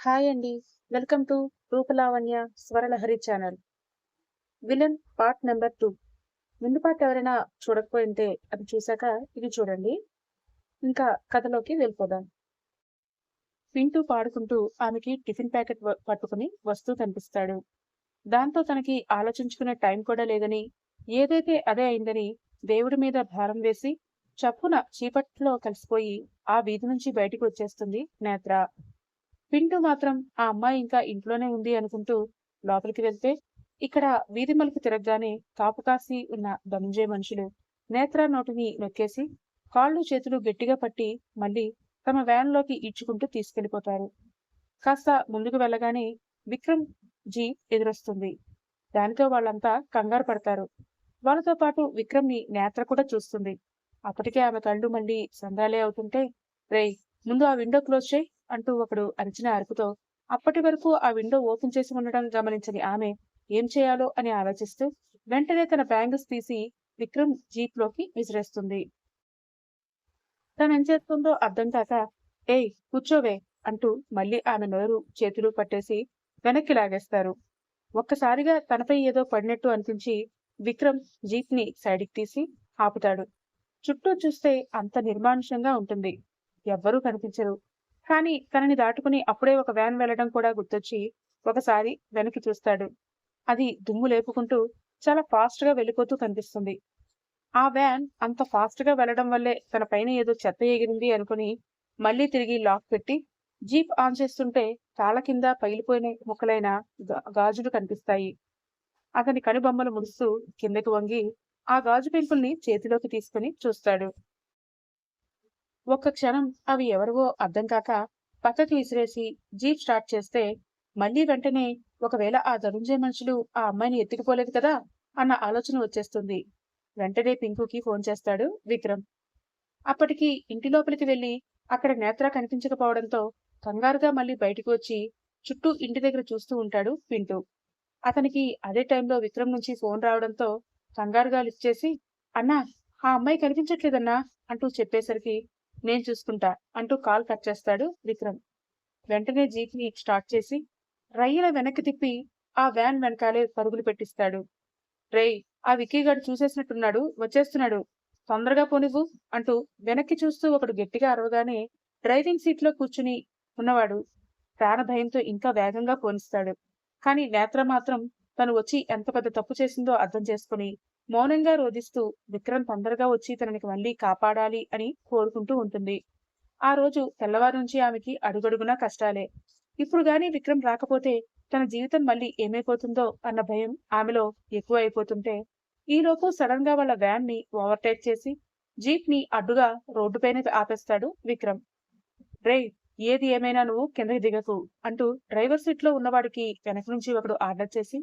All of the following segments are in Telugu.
హాయ్ అండి. Welcome to Rupalavanya Swaralahari channel. Villain part number 2. ముందు పార్ట్ ఎవరైనా చూడకపోయింటే అది చూసాక ఇది చూడండి. ఇంకా కథలోకి వెళ్ళిపోదాం. పింటూ పాడుకుంటూ ఆమెకి టిఫిన్ ప్యాకెట్ పట్టుకుని వస్తూ కనిపిస్తాడు. దాంతో తనకి ఆలోచించుకునే టైం కూడా లేదని, ఏదైతే అదే అయిందని దేవుడి మీద భారం వేసి చప్పున చీకట్లో కలిసిపోయి ఆ వీధి నుంచి బయటికి వచ్చేస్తుంది నేత్ర. పింటూ మాత్రం ఆ అమ్మాయి ఇంకా ఇంట్లోనే ఉంది అనుకుంటూ లోపలికి వెళ్తే, ఇక్కడ వీధి మలుపు తిరగగానే కాపు కాసి ఉన్న ధనుంజయ మనుషులు నేత్ర నోటిని నొక్కేసి కాళ్ళు చేతులు గట్టిగా పట్టి మళ్ళీ తమ వ్యాన్లోకి ఈడ్చుకుంటూ తీసుకెళ్లిపోతారు. కాస్త ముందుకు వెళ్ళగానే విక్రమ్ జీప్ ఎదురొస్తుంది. దానితో వాళ్ళంతా కంగారు పడతారు. వాళ్ళతో పాటు విక్రమ్ ని నేత్ర కూడా చూస్తుంది. అప్పటికే ఆమె కళ్ళు మళ్ళీ సందాలే అవుతుంటే, రేయ్, ముందు ఆ విండో క్లోజ్ చేయి అంటూ ఒకడు అరిచిన అరుపుతో అప్పటి వరకు ఆ విండో ఓపెన్ చేసి ఉండడం గమనించని ఆమె ఏం చేయాలో అని ఆలోచిస్తూ వెంటనే తన బ్యాంగిల్స్ తీసి విక్రమ్ జీప్ లోకి విసిరేస్తుంది. తనేం చేస్తుందో అర్థం కాక, ఏయ్ కూర్చోవే అంటూ మళ్ళీ ఆమె నోరు చేతులు పట్టేసి వెనక్కి లాగేస్తారు. ఒక్కసారిగా తనపై ఏదో పడినట్టు అనిపించి విక్రమ్ జీప్ ని సైడ్కి తీసి ఆపుతాడు. చుట్టూ చూస్తే అంత నిర్మానుష్యంగా ఉంటుంది. ఎవ్వరూ కనిపించరు. కానీ తనని దాటుకుని అప్పుడే ఒక వ్యాన్ వెళ్లడం కూడా గుర్తొచ్చి ఒకసారి వెనక్కి చూస్తాడు. అది దుమ్ము లేపుకుంటూ చాలా ఫాస్ట్ గా వెళ్ళిపోతూ కనిపిస్తుంది. ఆ వ్యాన్ అంత ఫాస్ట్ గా వెళ్లడం వల్లే తన పైన ఏదో చెత్త ఎగిరింది అనుకుని మళ్ళీ తిరిగి లాక్ పెట్టి జీప్ ఆన్ చేస్తుంటే కాళ్ళ కింద పగిలిపోయిన ముక్కలైన గాజులు కనిపిస్తాయి. అతని కనుబొమ్మలు ముడుస్తూ కిందకి వంగి ఆ గాజు పెంకుల్ని చేతిలోకి తీసుకుని చూస్తాడు. ఒక్క క్షణం అవి ఎవరివో అర్థం కాక పక్కకి విసిరేసి జీప్ స్టార్ట్ చేస్తే మళ్ళీ వెంటనే ఒకవేళ ఆ ధనుంజయ మనుషులు ఆ అమ్మాయిని ఎత్తుకుపోలేదు కదా అన్న ఆలోచన వచ్చేస్తుంది. వెంటనే పింకుకి ఫోన్ చేస్తాడు విక్రమ్. అప్పటికి ఇంటి లోపలికి వెళ్లి అక్కడ నేత్ర కనిపించకపోవడంతో కంగారుగా మళ్ళీ బయటకు వచ్చి చుట్టూ ఇంటి దగ్గర చూస్తూ ఉంటాడు పింటూ. అతనికి అదే టైంలో విక్రమ్ నుంచి ఫోన్ రావడంతో కంగారుగా లిఫ్ట్ చేసి, అన్నా, ఆ అమ్మాయి కనిపించట్లేదన్నా అంటూ చెప్పేసరికి నేను చూసుకుంటా అంటూ కాల్ కట్ చేస్తాడు విక్రమ్. వెంటనే జీప్ ని స్టార్ట్ చేసి రయ్యన వెనక్కి తిప్పి ఆ వ్యాన్ వెనకాలే పరుగులు పెట్టిస్తాడు. రేయ్, ఆ విక్కీగాడు చూసేసినట్టున్నాడు, వచ్చేస్తున్నాడు, తొందరగా పోనివ్వు అంటూ వెనక్కి చూస్తూ ఒకడు గట్టిగా అరవగానే డ్రైవింగ్ సీట్ లో కూర్చుని ఉన్నవాడు ప్రాణ భయంతో ఇంకా వేగంగా పోనిస్తాడు. కానీ నేత్ర మాత్రం తను వచ్చి ఎంత పెద్ద తప్పు చేసిందో అర్థం చేసుకుని మౌనంగా రోధిస్తూ విక్రమ్ తొందరగా వచ్చి తనని మళ్ళీ కాపాడాలి అని కోరుకుంటూ ఉంటుంది. ఆ రోజు తెల్లవారు నుంచి ఆమెకి అడుగడుగునా కష్టాలే. ఇప్పుడు గాని విక్రమ్ రాకపోతే తన జీవితం మళ్ళీ ఏమైపోతుందో అన్న భయం ఆమెలో ఎక్కువ అయిపోతుంటే, ఈలోపు సడన్ గా వాళ్ళ వ్యాన్ ని ఓవర్టేక్ చేసి జీప్ ని అడ్డుగా రోడ్డుపైన ఆపేస్తాడు విక్రమ్. రేయ్, ఏది ఏమైనా నువ్వు కిందకి దిగకు అంటూ డ్రైవర్ సీట్ లో ఉన్నవాడికి వెనక నుంచి ఒకడు ఆర్డర్ చేసి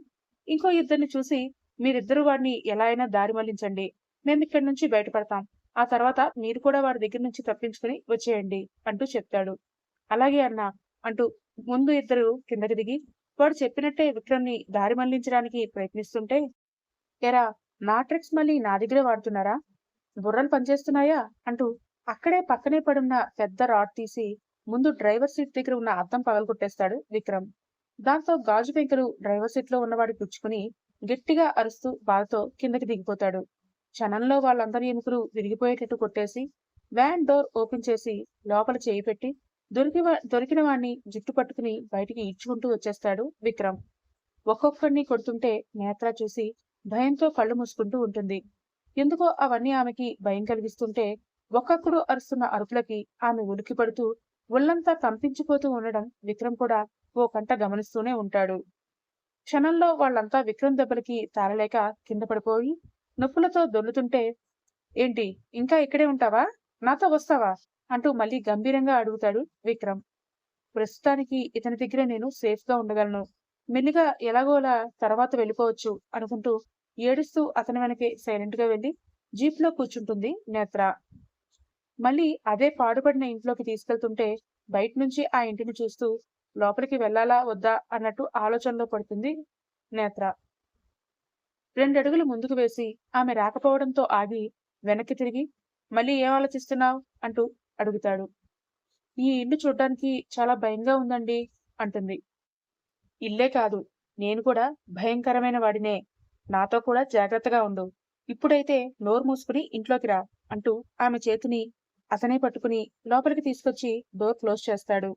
ఇంకో ఇద్దరిని చూసి మీరిద్దరూ వాడిని ఎలా అయినా దారి మళ్లించండి, మేమిక్కడి నుంచి బయటపడతాం, ఆ తర్వాత మీరు కూడా వాడి దగ్గర నుంచి తప్పించుకుని వచ్చేయండి అంటూ చెప్తాడు. అలాగే అన్నా అంటూ ముందు ఇద్దరు కిందకి దిగి వాడు చెప్పినట్టే విక్రమ్ ని దారి మళ్లించడానికి ప్రయత్నిస్తుంటే, ఎరా, నా ట్రిక్స్ మళ్ళీ నా దగ్గరే వాడుతున్నారా, బుర్రలు పనిచేస్తున్నాయా అంటూ అక్కడే పక్కనే పడున్న పెద్ద రాడ్ తీసి ముందు డ్రైవర్ సీట్ దగ్గర ఉన్న అద్దం పగలగొట్టేస్తాడు విక్రమ్. దాంతో గాజు పెంకులు డ్రైవర్ సీట్ లో ఉన్నవాడి పుచ్చుకుని గట్టిగా అరుస్తూ బాధతో కిందకి దిగిపోతాడు. క్షణంలో వాళ్ళందరి ఎముకలు విరిగిపోయేటట్టు కొట్టేసి వ్యాన్ డోర్ ఓపెన్ చేసి లోపల చేయి పెట్టి దొరికిన వాణ్ణి జుట్టు పట్టుకుని బయటికి ఈడ్చుకుంటూ వచ్చేస్తాడు విక్రమ్. ఒక్కొక్కడిని కొడుతుంటే నేత్ర చూసి భయంతో కళ్ళు మూసుకుంటూ ఉంటుంది. ఎందుకో అవన్నీ ఆమెకి భయం కలిగిస్తుంటే ఒక్కొక్కడు అరుస్తున్న అరుపులకి ఆమె ఉలికి పడుతూ ఒళ్లంతా కంపించిపోతూ ఉండడం విక్రమ్ కూడా ఓ కంట గమనిస్తూనే ఉంటాడు. క్షణంలో వాళ్ళంతా విక్రమ్ దెబ్బలకి తాళలేక కింద పడిపోయి నొప్పులతో దొర్లుతుంటే, ఏంటి ఇంకా ఇక్కడే ఉంటావా, నాతో వస్తావా అంటూ మళ్ళీ గంభీరంగా అడుగుతాడు విక్రమ్. ప్రస్తుతానికి ఇతని దగ్గర నేను సేఫ్ గా ఉండగలను, మెల్లిగా ఎలాగోలా తర్వాత వెళ్ళిపోవచ్చు అనుకుంటూ ఏడుస్తూ అతని వెనకే సైలెంట్ గా వెళ్లి జీప్ లో కూర్చుంటుంది నేత్ర. మళ్ళీ అదే పాడుపడిన ఇంట్లోకి తీసుకెళ్తుంటే బయట నుంచి ఆ ఇంటిని చూస్తూ లోపలికి వెళ్లాలా వద్దా అన్నట్టు ఆలోచనలో పడుతుంది నేత్ర. రెండడుగులు ముందుకు వేసి ఆమె రాకపోవడంతో ఆగి వెనక్కి తిరిగి మళ్ళీ ఏం ఆలోచిస్తున్నావు అంటూ అడుగుతాడు. ఈ ఇల్లు చూడ్డానికి చాలా భయంగా ఉందండి అంటుంది. ఇల్లే కాదు, నేను కూడా భయంకరమైన వాడినే. నాతో కూడా జాగ్రత్తగా ఉండు. ఇప్పుడైతే నోరు మూసుకుని ఇంట్లోకి రా అంటూ ఆమె చేతిని అతనే పట్టుకుని లోపలికి తీసుకొచ్చి డోర్ క్లోజ్ చేస్తాడు.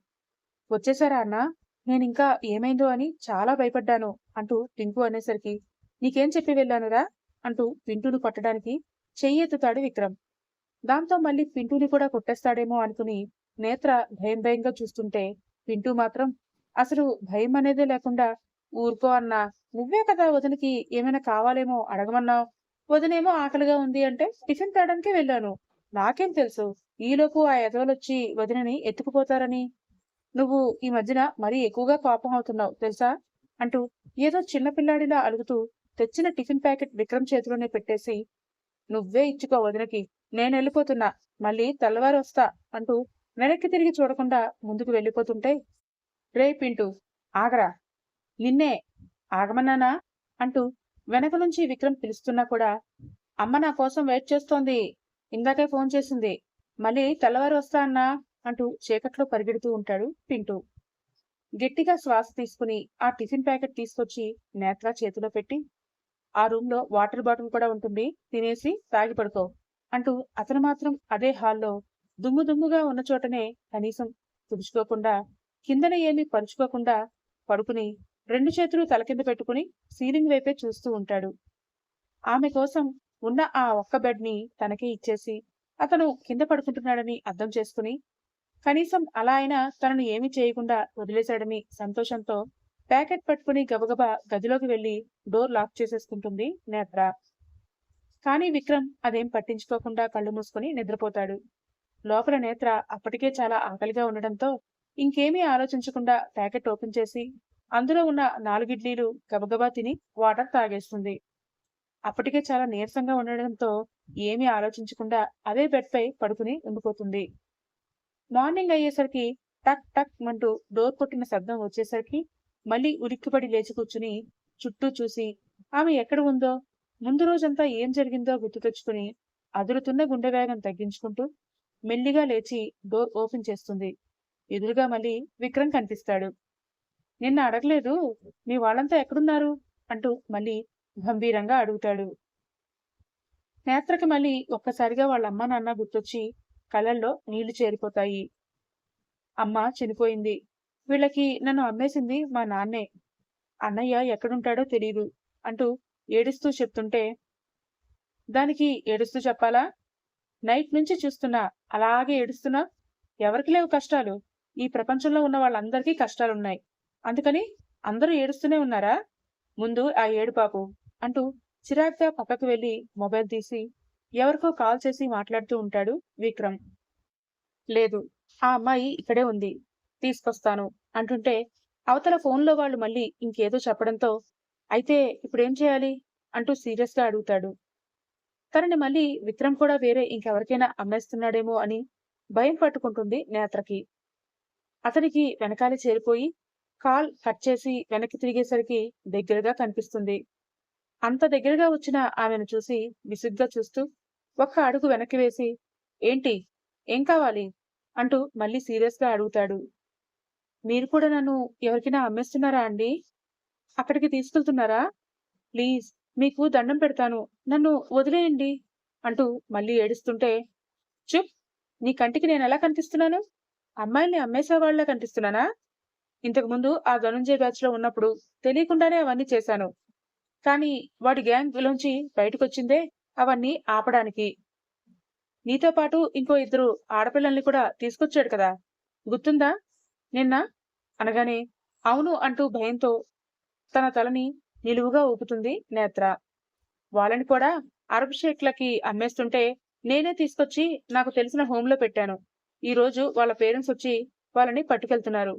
వచ్చేసారా అన్నా? నేనింకా ఏమైందో అని చాలా భయపడ్డాను అంటూ టింకు అనేసరికి, నీకేం చెప్పి వెళ్ళానురా అంటూ పింటూని కొట్టడానికి చెయ్యెత్తుతాడు విక్రమ్. దాంతో మళ్ళీ పింటూని కూడా కొట్టేస్తాడేమో అనుకుని నేత్ర భయం భయంగా చూస్తుంటే, పింటూ మాత్రం అసలు భయం అనేదే లేకుండా, ఊరుకో అన్నా, నువ్వే కదా వదినకి ఏమైనా కావాలేమో అడగమన్నావు. వదినేమో ఆకలిగా ఉంది అంటే టిఫిన్ తేడానికి వెళ్ళాను. నాకేం తెలుసు ఈలోపు ఆ ఎదవలొచ్చి వదినని ఎత్తుకుపోతారని. నువ్వు ఈ మధ్యన మరీ ఎక్కువగా కోపం అవుతున్నావు తెలుసా అంటూ ఏదో చిన్నపిల్లాడిలా అలుగుతూ తెచ్చిన టిఫిన్ ప్యాకెట్ విక్రమ్ చేతిలోనే పెట్టేసి, నువ్వే ఇచ్చుకో వదినకి, నేనెళ్ళిపోతున్నా, మళ్ళీ తెల్లవారు వస్తా అంటూ వెనక్కి తిరిగి చూడకుండా ముందుకు వెళ్ళిపోతుంటే, రే పింటూ, ఆగరా, నిన్నే ఆగమన్నానా అంటూ వెనక నుంచి విక్రమ్ పిలుస్తున్నా కూడా, అమ్మ నా కోసం వెయిట్ చేస్తోంది, ఇందాకే ఫోన్ చేసింది, మళ్ళీ తెల్లవారు వస్తా అన్నా అంటూ చీకట్లో పరిగెడుతూ ఉంటాడు పింటూ. గట్టిగా శ్వాస తీసుకుని ఆ టిఫిన్ ప్యాకెట్ తీసుకొచ్చి నేత్ర చేతిలో పెట్టి, ఆ రూమ్ లో వాటర్ బాటిల్ కూడా ఉంటుంది, తినేసి తాగి పడుకో అంటూ అతను మాత్రం అదే హాల్లో దుమ్ము దుమ్ముగా ఉన్న చోటనే కనీసం తుడుచుకోకుండా, కిందన ఏమీ పరుచుకోకుండా పడుకుని రెండు చేతులు తల కింద పెట్టుకుని సీలింగ్ వైపే చూస్తూ ఉంటాడు. ఆమె కోసం ఉన్న ఆ ఒక్క బెడ్ ని తనకే ఇచ్చేసి అతను కింద పడుకుంటున్నాడని అర్థం చేసుకుని, కనీసం అలా అయినా తనను ఏమీ చేయకుండా వదిలేశాడని సంతోషంతో ప్యాకెట్ పట్టుకుని గబగబా గదిలోకి వెళ్లి డోర్ లాక్ చేసేసుకుంటుంది నేత్ర. కానీ విక్రమ్ అదేం పట్టించుకోకుండా కళ్ళు మూసుకుని నిద్రపోతాడు. లోపల నేత్ర అప్పటికే చాలా ఆకలిగా ఉండడంతో ఇంకేమీ ఆలోచించకుండా ప్యాకెట్ ఓపెన్ చేసి అందులో ఉన్న 4 ఇడ్లీలు గబగబా తిని వాటర్ తాగేస్తుంది. అప్పటికే చాలా నీరసంగా ఉండడంతో ఏమీ ఆలోచించకుండా అదే బెడ్ పై పడుకుని ఉండిపోతుంది. మార్నింగ్ అయ్యేసరికి టక్ టక్ మంటూ డోర్ కొట్టిన శబ్దం వచ్చేసరికి మళ్ళీ ఉలిక్కిపడి లేచి కూర్చుని చుట్టూ చూసి ఆమె ఎక్కడ ఉందో, ముందు రోజంతా ఏం జరిగిందో గుర్తు తెచ్చుకుని అదురుతున్న గుండె వేగం తగ్గించుకుంటూ మెల్లిగా లేచి డోర్ ఓపెన్ చేస్తుంది. ఎదురుగా మళ్ళీ విక్రమ్ కనిపిస్తాడు. నిన్న అడగలేదు, మీ వాళ్ళంతా ఎక్కడున్నారు అంటూ మళ్ళీ గంభీరంగా అడుగుతాడు. నేత్రకి మళ్ళీ ఒక్కసారిగా వాళ్ళ అమ్మా నాన్న గుర్తొచ్చి కళ్ళల్లో నీళ్లు చేరిపోతాయి. అమ్మ చనిపోయింది, వీళ్ళకి నన్ను అమ్మేసింది మా నాన్నే, అన్నయ్య ఎక్కడుంటాడో తెలీదు అంటూ ఏడుస్తూ చెప్తుంటే, దానికి ఏడుస్తూ చెప్పాలా? నైట్ నుంచి చూస్తున్నా, అలాగే ఏడుస్తున్నా. ఎవరికి లేవు కష్టాలు? ఈ ప్రపంచంలో ఉన్న వాళ్ళందరికీ కష్టాలున్నాయి, అందుకని అందరూ ఏడుస్తూనే ఉన్నారా? ముందు ఆ ఏడుపాపు అంటూ చిరాగ్గా పక్కకు వెళ్లి మొబైల్ తీసి ఎవరికో కాల్ చేసి మాట్లాడుతూ ఉంటాడు విక్రమ్. లేదు, ఆ అమ్మాయి ఇక్కడే ఉంది, తీసుకొస్తాను అంటుంటే అవతల ఫోన్లో వాళ్ళు మళ్ళీ ఇంకేదో చెప్పడంతో, అయితే ఇప్పుడేం చేయాలి అంటూ సీరియస్ గా అడుగుతాడు. తనని మళ్ళీ విక్రమ్ కూడా వేరే ఇంకెవరికైనా అమ్మేస్తున్నాడేమో అని భయం పట్టుకుంటుంది నేత్రకి. అతనికి వెనకాలే చేరిపోయి కాల్ కట్ చేసి వెనక్కి తిరిగేసరికి దగ్గరగా కనిపిస్తుంది. అంత దగ్గరగా వచ్చిన ఆమెను చూసి విసుగ్గా చూస్తూ ఒక్క అడుగు వెనక్కి వేసి, ఏంటి, ఏం కావాలి అంటూ మళ్ళీ సీరియస్ గా అడుగుతాడు. మీరు కూడా నన్ను ఎవరికైనా అమ్మేస్తున్నారా అండి? అక్కడికి తీసుకెళ్తున్నారా? ప్లీజ్, మీకు దండం పెడతాను, నన్ను వదిలేయండి అంటూ మళ్ళీ ఏడుస్తుంటే, చుప్, నీ కంటికి నేనెలా కనిపిస్తున్నాను? అమ్మాయిల్ని అమ్మేసేవాళ్లా కనిపిస్తున్నానా? ఇంతకుముందు ఆ ధనుంజయ్ బ్యాచ్ లో ఉన్నప్పుడు తెలియకుండానే అవన్నీ చేశాను. కానీ వాడి గ్యాంగ్ లోంచి బయటకొచ్చిందే అవన్నీ ఆపడానికి. నీతో పాటు ఇంకో 2 ఆడపిల్లల్ని కూడా తీసుకొచ్చాడు కదా, గుర్తుందా నిన్న అనగానే అవును అంటూ భయంతో తన తలని నిలువుగా ఊపుతుంది నేత్ర. వాళ్ళని కూడా అరబ్ షేక్లకి అమ్మేస్తుంటే నేనే తీసుకొచ్చి నాకు తెలిసిన హోంలో పెట్టాను. ఈ రోజు వాళ్ళ పేరెంట్స్ వచ్చి వాళ్ళని పట్టుకెళ్తున్నారు.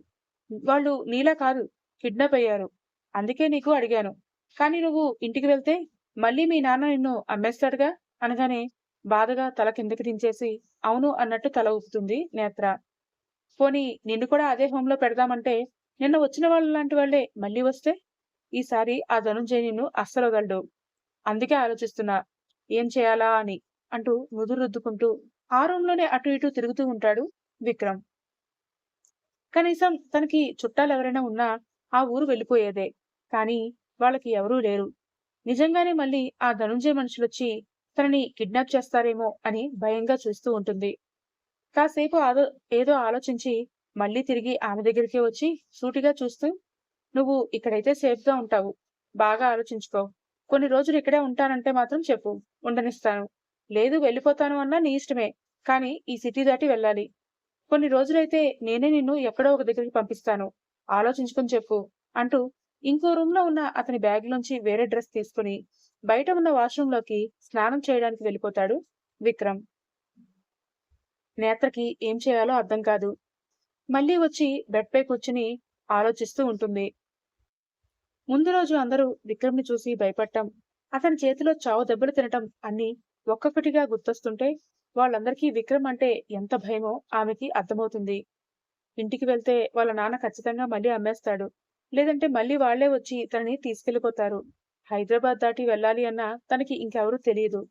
వాళ్ళు నీలా కాదు, కిడ్నాప్ అయ్యారు. అందుకే నీకు అడిగాను. కానీ నువ్వు ఇంటికి వెళ్తే మళ్ళీ మీ నాన్న నిన్ను అమ్మేస్తాడుగా అనగానే బాధగా తల కిందకి దించేసి అవును అన్నట్టు తల ఊపుతుంది నేత్ర. పోనీ నిన్ను కూడా అదే హోంలో పెడదామంటే నిన్న వచ్చిన వాళ్ళ లాంటి వాళ్లే మళ్ళీ వస్తే ఈసారి ఆ ధనుంజయ్ నిన్ను అస్సలు వదలడు. అందుకే ఆలోచిస్తున్నా ఏం చేయాలా అని అంటూ నుదురు రుద్దుకుంటూ ఆ రూంలోనే అటు ఇటు తిరుగుతూ ఉంటాడు విక్రమ్. కనీసం తనకి చుట్టాలెవరైనా ఉన్నా ఆ ఊరు వెళ్ళిపోయేదే. కానీ వాళ్ళకి ఎవరూ లేరు. నిజంగానే మళ్ళీ ఆ ధనుంజయ మనుషులొచ్చి తనని కిడ్నాప్ చేస్తారేమో అని భయంగా చూస్తూ ఉంటుంది. కాసేపు ఏదో ఆలోచించి మళ్ళీ తిరిగి ఆమె దగ్గరికే వచ్చి సూటిగా చూస్తూ, "నువ్వు ఇక్కడైతే సేఫ్‌గా ఉంటావు. బాగా ఆలోచించుకో. కొన్ని రోజులు ఇక్కడే ఉంటానంటే మాత్రం చెప్పు. ఉండనిస్తాను. లేదు వెళ్ళిపోతాను అన్నా నీ ఇష్టమే. కానీ ఈ సిటీ దాటి వెళ్ళాలి. కొన్ని రోజులైతే నేనే నిన్ను ఎక్కడో ఒక దగ్గరికి పంపిస్తాను. ఆలోచించుకొని చెప్పు" అంటూ ఇంకో రూమ్‌లో ఉన్న అతని బ్యాగ్‌లోంచి వేరే డ్రెస్ తీసుకొని బయట ఉన్న వాష్‌రూమ్‌లోకి స్నానం చేయడానికి వెళ్ళిపోతాడు విక్రమ్. నేత్రకి ఏం చేయాలో అర్థం కాదు. మళ్ళీ వచ్చి బెడ్‌పై కూర్చుని ఆలోచిస్తూ ఉంటుంది. ముందు రోజు అందరూ విక్రమ్‌ని చూసి భయపడటం, అతని చేతిలో చావు దెబ్బలు తినటం అన్నీ ఒక్కొక్కటిగా గుర్తొస్తుంటే, వాళ్ళందరికీ విక్రమ్ అంటే ఎంత భయమో ఆమెకి అర్థమవుతుంది. ఇంటికి వెళ్తే వాళ్ళ నాన్న ఖచ్చితంగా మళ్ళీ అమ్మేస్తాడు. లేదంటే మళ్ళీ వాళ్ళే వచ్చి తనని తీసుకెళ్ళిపోతారు. హైదరాబాద్ దాటి వెళ్ళాలి అన్నా తనకి ఇంకెవరూ తెలీదు.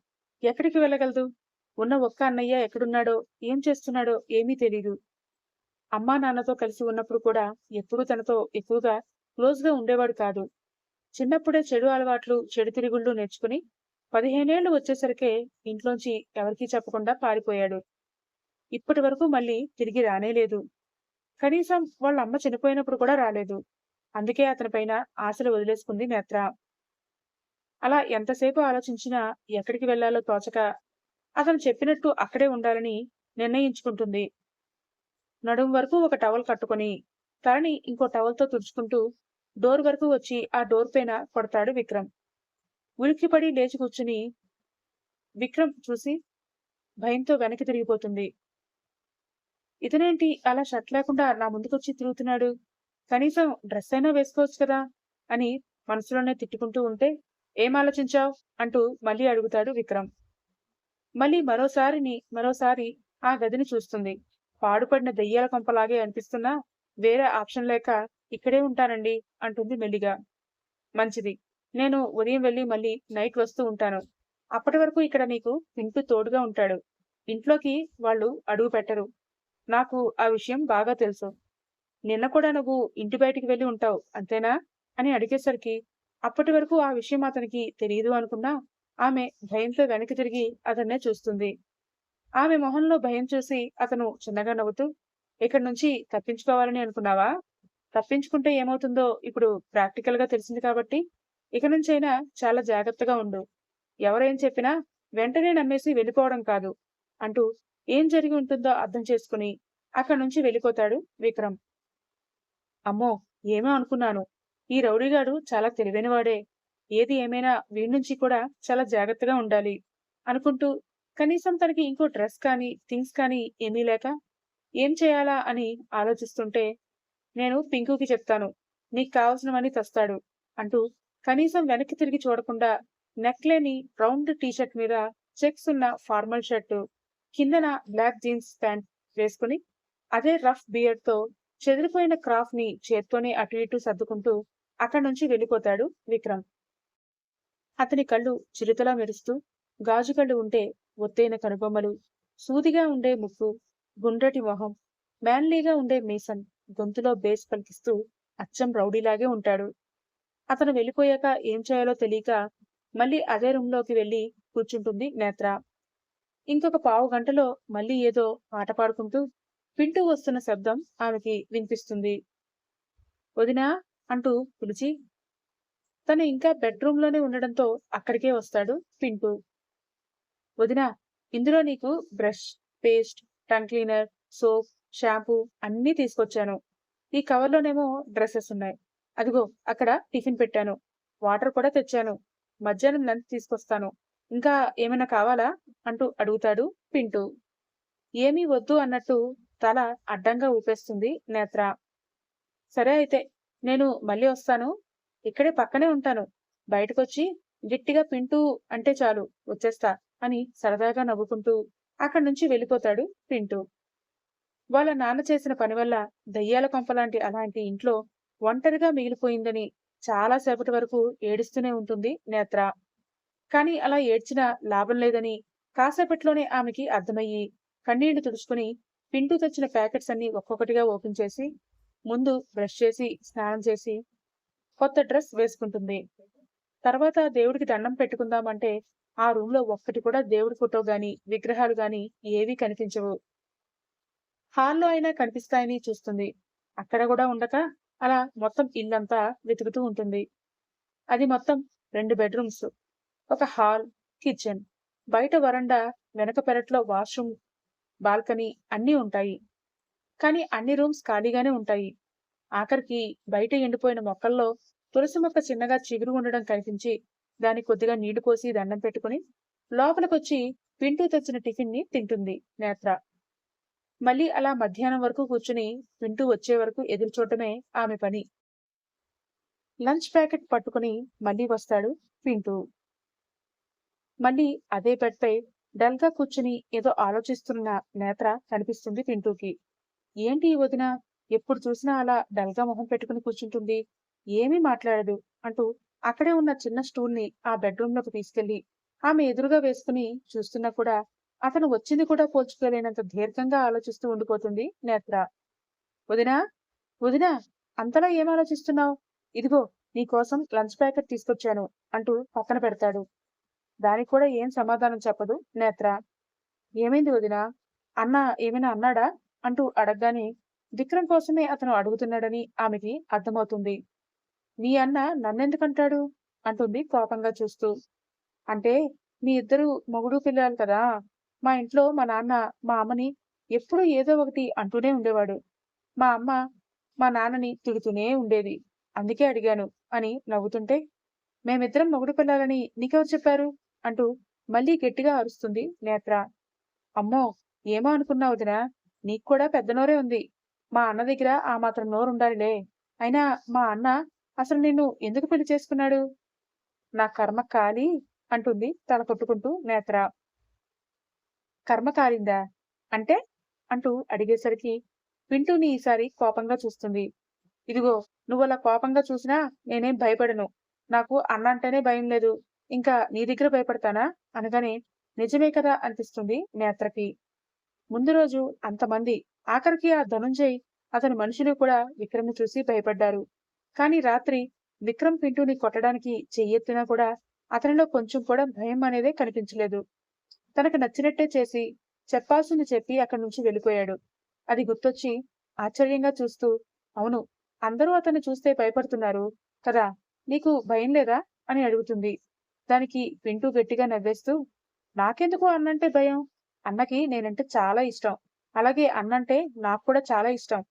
ఎక్కడికి వెళ్ళగలదు? ఉన్న ఒక్క అన్నయ్య ఎక్కడున్నాడో, ఏం చేస్తున్నాడో ఏమీ తెలీదు. అమ్మా నాన్నతో కలిసి ఉన్నప్పుడు కూడా ఎప్పుడూ తనతో ఎక్కువగా క్లోజ్‌గా ఉండేవాడు కాదు. చిన్నప్పుడే చెడు అలవాట్లు, చెడు తిరుగుళ్ళు నేర్చుకుని 15 ఏళ్లు వచ్చేసరికే ఇంట్లోంచి ఎవరికీ చెప్పకుండా పారిపోయాడు. ఇప్పటి వరకు మళ్ళీ తిరిగి రానే లేదు. కనీసం వాళ్ళ అమ్మ చనిపోయినప్పుడు కూడా రాలేదు. అందుకే అతని పైన ఆశలు వదిలేసుకుంది నేత్ర. అలా ఎంతసేపు ఆలోచించినా ఎక్కడికి వెళ్ళాలో తోచక అతను చెప్పినట్టు అక్కడే ఉండాలని నిర్ణయించుకుంటుంది. నడుం వరకు ఒక టవల్ కట్టుకొని, తలని ఇంకో టవల్‌తో తుడుచుకుంటూ డోర్ వరకు వచ్చి ఆ డోర్ పైన కొడతాడు విక్రమ్. ఉలిక్కిపడి లేచి కూర్చుని విక్రమ్ చూసి భయంతో వెనక్కి తిరిగిపోతుంది. ఇతనేంటి అలా షర్ట్ లేకుండా నా ముందుకొచ్చి తిరుగుతున్నాడు? కనీసం డ్రెస్ అయినా వేసుకోవచ్చు కదా! అని మనసులోనే తిట్టుకుంటూ ఉంటే, "ఏం ఆలోచించావ్?" అంటూ మళ్ళీ అడుగుతాడు విక్రమ్. మళ్ళీ మరోసారి ఆ గదిని చూస్తుంది. పాడుపడిన దెయ్యాల కొంపలాగే అనిపిస్తున్నా, వేరే ఆప్షన్ లేక ఇక్కడే ఉంటానండి అంటుంది మెల్లిగా. మంచిది. నేను ఉదయం వెళ్లి మళ్ళీ నైట్ వస్తూ ఉంటాను. అప్పటి వరకు ఇక్కడ నీకు పింటూ తోడుగా ఉంటాడు. ఇంట్లోకి వాళ్ళు అడుగు పెట్టరు. నాకు ఆ విషయం బాగా తెలుసు. నిన్న కూడా నువ్వు ఇంటి బయటికి వెళ్లి ఉంటావు. అంతేనా? అని అడిగేసరికి అప్పటి వరకు ఆ విషయం అతనికి తెలీదు అనుకున్నా, ఆమె భయంతో వెనక్కి తిరిగి అతన్నే చూస్తుంది. ఆమె మొహంలో భయం చూసి అతను చిన్నగా నవ్వుతూ, "ఇక్కడి నుంచి తప్పించుకోవాలని అనుకున్నావా? తప్పించుకుంటే ఏమవుతుందో ఇప్పుడు ప్రాక్టికల్‌గా తెలిసింది కాబట్టి, ఇక నుంచైనా చాలా జాగ్రత్తగా ఉండు. ఎవరేం చెప్పినా వెంటనే నమ్మేసి వెళ్ళిపోవడం కాదు" అంటూ ఏం జరిగి ఉంటుందో అర్థం చేసుకుని అక్కడి నుంచి వెళ్ళిపోతాడు విక్రమ్. అమ్మో! ఏమో అనుకున్నాను. ఈ రౌడీగాడు చాలా తెలివైనవాడే. ఏది ఏమైనా వీడి నుంచి కూడా చాలా జాగ్రత్తగా ఉండాలి అనుకుంటూ కనీసం తనకి ఇంకో డ్రెస్ కానీ, థింగ్స్ కానీ ఏమీ లేక ఏం చేయాలా అని ఆలోచిస్తుంటే, "నేను పింకూకి చెప్తాను. నీకు కావాల్సినవన్నీ తెస్తాడు" అంటూ కనీసం వెనక్కి తిరిగి చూడకుండా నెక్ లేని రౌండ్ టీ షర్ట్ మీద చెక్స్ ఉన్న ఫార్మల్ షర్టు, కిందన బ్లాక్ జీన్స్ ప్యాంట్ వేసుకుని అదే రఫ్ బియర్డ్‌తో చెదిరిపోయిన క్రాఫ్‌ని చేత్తోనే అటు ఇటు సర్దుకుంటూ అక్కడి నుంచి వెళ్ళిపోతాడు విక్రమ్. అతని కళ్ళు చిరుతలా మెరుస్తూ, గాజు కళ్ళు ఉంటే ఒత్తైన కనుబొమ్మలు, సూదిగా ఉండే ముక్కు, గుండ్రటి మొహం, మ్యాన్లీగా ఉండే మీసం, గొంతులో బేస్ పలికిస్తూ అచ్చం రౌడీలాగే ఉంటాడు. అతను వెళ్ళిపోయాక ఏం చేయాలో తెలియక మళ్ళీ అదే రూమ్‌లోకి వెళ్లి కూర్చుంటుంది నేత్ర. ఇంకొక పావుగంటలో మళ్ళీ ఏదో పాట పాడుకుంటూ పింటూ వస్తున్న శబ్దం ఆమెకి వినిపిస్తుంది. "వదినా" అంటూ పిలిచి తను ఇంకా బెడ్‌రూమ్‌లోనే ఉండడంతో అక్కడికే వస్తాడు పింటూ. "వదినా, ఇందులో నీకు brush, paste, tongue cleaner, soap, shampoo అన్నీ తీసుకొచ్చాను. ఈ కవర్‌లోనేమో డ్రెసెస్ ఉన్నాయి. అదిగో అక్కడ టిఫిన్ పెట్టాను. వాటర్ కూడా తెచ్చాను. మధ్యాహ్నం లంచ్ తీసుకొస్తాను. ఇంకా ఏమైనా కావాలా?" అంటూ అడుగుతాడు పింటూ. ఏమీ వద్దు అన్నట్టు తల అడ్డంగా ఊపేస్తుంది నేత్ర. "సరే అయితే. నేను మళ్ళీ వస్తాను. ఇక్కడే పక్కనే ఉంటాను. బయటకొచ్చి గట్టిగా పింటూ అంటే చాలు వచ్చేస్తా" అని సరదాగా నవ్వుకుంటూ అక్కడి నుంచి వెళ్ళిపోతాడు పింటూ. వాళ్ళ నాన్న చేసిన పని వల్ల దయ్యాల కొంపలాంటి అలాంటి ఇంట్లో ఒంటరిగా మిగిలిపోయిందని చాలా సేపటి వరకు ఏడుస్తూనే ఉంటుంది నేత్ర. కానీ అలా ఏడ్చినా లాభం లేదని కాసేపట్లోనే ఆమెకి అర్థమయ్యి కన్నీళ్లు తుడుచుకుని పింటూ తెచ్చిన ప్యాకెట్స్ అన్ని ఒక్కొక్కటిగా ఓపెన్ చేసి ముందు బ్రష్ చేసి స్నానం చేసి కొత్త డ్రెస్ వేసుకుంటుంది. తర్వాత దేవుడికి దండం పెట్టుకుందామంటే ఆ రూమ్‌లో ఒక్కటి కూడా దేవుడి ఫోటో గాని, విగ్రహాలు గాని ఏవీ కనిపించవు. హాల్‌లో అయినా కనిపిస్తాయని చూస్తుంది. అక్కడ గూడా ఉండక అలా మొత్తం ఇల్లంతా వెతుకుతూ ఉంటుంది. అది మొత్తం 2 బెడ్‌రూమ్స్, ఒక హాల్, కిచెన్, బయట వరండా, వెనక పెరట్లో వాష్‌రూమ్, బాల్కనీ అన్నీ ఉంటాయి. కానీ అన్ని రూమ్స్ ఖాళీగానే ఉంటాయి. ఆఖరికి బయట ఎండిపోయిన మొక్కల్లో తులసి మొక్క చిన్నగా చిగురు ఉండడం కనిపించి దానికి కొద్దిగా నీళ్లు పోసి దండం పెట్టుకుని లోపలికొచ్చి పింటూ తెచ్చిన టిఫిన్ ని తింటుంది నేత్ర. మళ్ళీ అలా మధ్యాహ్నం వరకు కూర్చుని పింటూ వచ్చే వరకు ఎదురు చూడటమే ఆమె పని. లంచ్ ప్యాకెట్ పట్టుకుని మళ్ళీ వస్తాడు పింటూ. మళ్ళీ అదే బెడ్ పై డల్ గా కూర్చుని ఏదో ఆలోచిస్తున్న నేత్ర కనిపిస్తుంది పింటూకి. ఏంటి ఈ వదిన ఎప్పుడు చూసినా అలా డల్గా మొహం పెట్టుకుని కూర్చుంటుంది, ఏమీ మాట్లాడదు అంటూ అక్కడే ఉన్న చిన్న స్టూల్ ని ఆ బెడ్రూమ్ లోకి తీసుకెళ్లి ఆమె ఎదురుగా వేసుకుని చూస్తున్నా కూడా అతను వచ్చింది కూడా పోల్చుకోలేనంత దీర్ఘంగా ఆలోచిస్తూ ఉండిపోతుంది నేత్ర. వదినా, వదినా, అంతలా ఏం ఆలోచిస్తున్నావు? ఇదిగో నీకోసం లంచ్ ప్యాకెట్ తీసుకొచ్చాను అంటూ పక్కన పెడతాడు. దానికి కూడా ఏం సమాధానం చెప్పదు నేత్ర. ఏమైంది వదినా? అన్న ఏమైనా అన్నాడా అంటూ అడగగానే విక్రమ్ కోసమే అతను అడుగుతున్నాడని ఆమెకి అర్థమవుతుంది. మీ అన్న నన్నెందుకంటాడు అంటుంది కోపంగా చూస్తూ. అంటే మీ ఇద్దరు మొగుడు పిల్లలు కదా. మా ఇంట్లో మా నాన్న మా అమ్మని ఎప్పుడూ ఏదో ఒకటి అంటూనే ఉండేవాడు. మా అమ్మ మా నాన్నని తిడుతూనే ఉండేది. అందుకే అడిగాను అని నవ్వుతుంటే, మేమిద్దరం మొగుడు పిల్లలని నీకెవరు చెప్పారు అంటూ మళ్ళీ గట్టిగా అరుస్తుంది నేత్ర. అమ్మో! ఏమో అనుకున్నా వదినా. నీకు కూడా పెద్ద నోరే ఉంది. మా అన్న దగ్గర ఆ మాత్రం నోరుండాలిలే. అయినా మా అన్న అసలు నిన్ను ఎందుకు పెళ్లి చేసుకున్నాడు? నా కర్మ కాలి అంటుంది తల కొట్టుకుంటూ నేత్ర. కర్మ కాలిందా? అంటే? అంటూ అడిగేసరికి వింటూని ఈసారి కోపంగా చూస్తుంది. ఇదిగో నువ్వలా కోపంగా చూసినా నేనేం భయపడను. నాకు అన్న అంటేనే భయం లేదు. ఇంకా నీ దగ్గర భయపడతానా? అనగానే నిజమే కదా అనిపిస్తుంది నేత్రకి. ముందు రోజు అంతమంది, ఆఖరికి ఆ ధనుంజయ్ అతని మనుషులు కూడా విక్రమ్‌ని చూసి భయపడ్డారు. కానీ రాత్రి విక్రమ్ పింటూని కొట్టడానికి చెయ్యెత్తినా కూడా అతనిలో కొంచెం కూడా భయం అనేదే కనిపించలేదు. తనకు నచ్చినట్టే చేసి, చెప్పాల్సింది చెప్పి అక్కడి నుంచి వెళ్ళిపోయాడు. అది గుర్తొచ్చి ఆశ్చర్యంగా చూస్తూ, అవును, అందరూ అతన్ని చూస్తే భయపడుతున్నారు కదా! నీకు భయం లేదా? అని అడుగుతుంది. దానికి పింటూ గట్టిగా నవ్వేస్తూ, నాకెందుకు అన్నంటే భయం? అన్నకి నేనంటే చాలా ఇష్టం. అలాగే అన్నంటే నాకు కూడా చాలా ఇష్టం.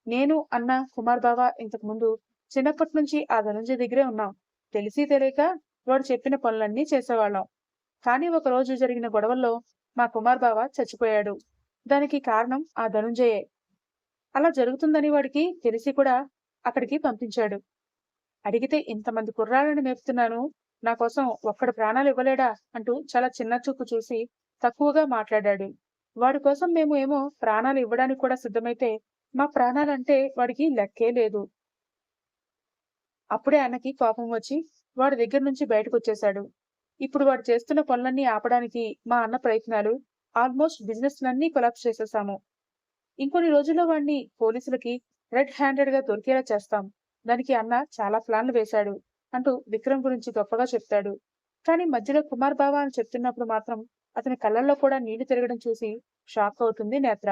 నేను, అన్న, కుమార్ బావ ఇంతకు ముందు చిన్నప్పటి నుంచి ఆ ధనుంజయ్ దగ్గరే ఉన్నాం. తెలిసి తెలియక వాడు చెప్పిన పనులన్నీ చేసేవాళ్ళం. కానీ ఒకరోజు జరిగిన గొడవల్లో మా కుమార్ బావ చచ్చిపోయాడు. దానికి కారణం ఆ ధనుంజయే. అలా జరుగుతుందని వాడికి తెలిసి కూడా అక్కడికి పంపించాడు. అడిగితే ఇంతమంది కుర్రాళ్ళని మేపుతున్నాను. నా కోసం ఒక్కడి ప్రాణాలు ఇవ్వలేడా? అంటూ చాలా చిన్న చూపు చూసి తక్కువగా మాట్లాడాడు. వాడి కోసం మేము ఏమో ప్రాణాలు ఇవ్వడానికి కూడా సిద్ధమైతే మా ప్రాణాలంటే వాడికి లెక్కే లేదు. అప్పుడే అన్నకి కోపం వచ్చి వాడి దగ్గర నుంచి బయటకొచ్చేశాడు. ఇప్పుడు వాడు చేస్తున్న పనులన్నీ ఆపడానికి మా అన్న ప్రయత్నాలు ఆల్మోస్ట్ బిజినెస్‌లన్నీ కొలాప్స్ చేసేసాము. ఇంకొన్ని రోజుల్లో వాడిని పోలీసులకి రెడ్ హ్యాండెడ్ గా దొరికేలా చేస్తాం. దానికి అన్న చాలా ప్లాన్లు వేశాడు అంటూ విక్రమ్ గురించి గొప్పగా చెప్తాడు. కానీ మధ్యలో కుమార్ బావ అని చెప్తున్నప్పుడు మాత్రం అతని కళ్ళల్లో కూడా నీళ్లు తిరగడం చూసి షాక్ అవుతుంది నేత్ర.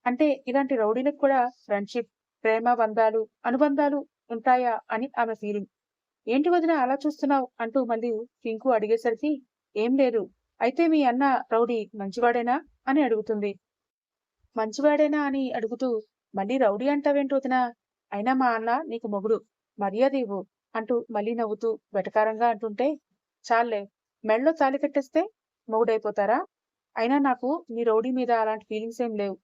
అంటే ఇలాంటి రౌడీలకు కూడా ఫ్రెండ్షిప్, ప్రేమ బంధాలు, అనుబంధాలు ఉంటాయా అని ఆమె ఫీలింగ్. ఏంటి వదిన అలా చూస్తున్నావు అంటూ మళ్ళీ పింకు అడిగేసరికి ఏం లేదు. అయితే మీ అన్న రౌడీ మంచివాడేనా అని అడుగుతుంది. మంచివాడేనా అని అడుగుతూ మళ్ళీ రౌడీ అంటావేంటి వదినా? అయినా మా అన్న నీకు మొగుడు. మర్యాద ఇవ్వు అంటూ మళ్ళీ నవ్వుతూ వెటకారంగా అంటుంటే, చాల్లే, మెడలో తాళి కట్టేస్తే మొగుడైపోతారా? అయినా నాకు నీ రౌడీ మీద అలాంటి ఫీలింగ్స్ ఏం లేవు.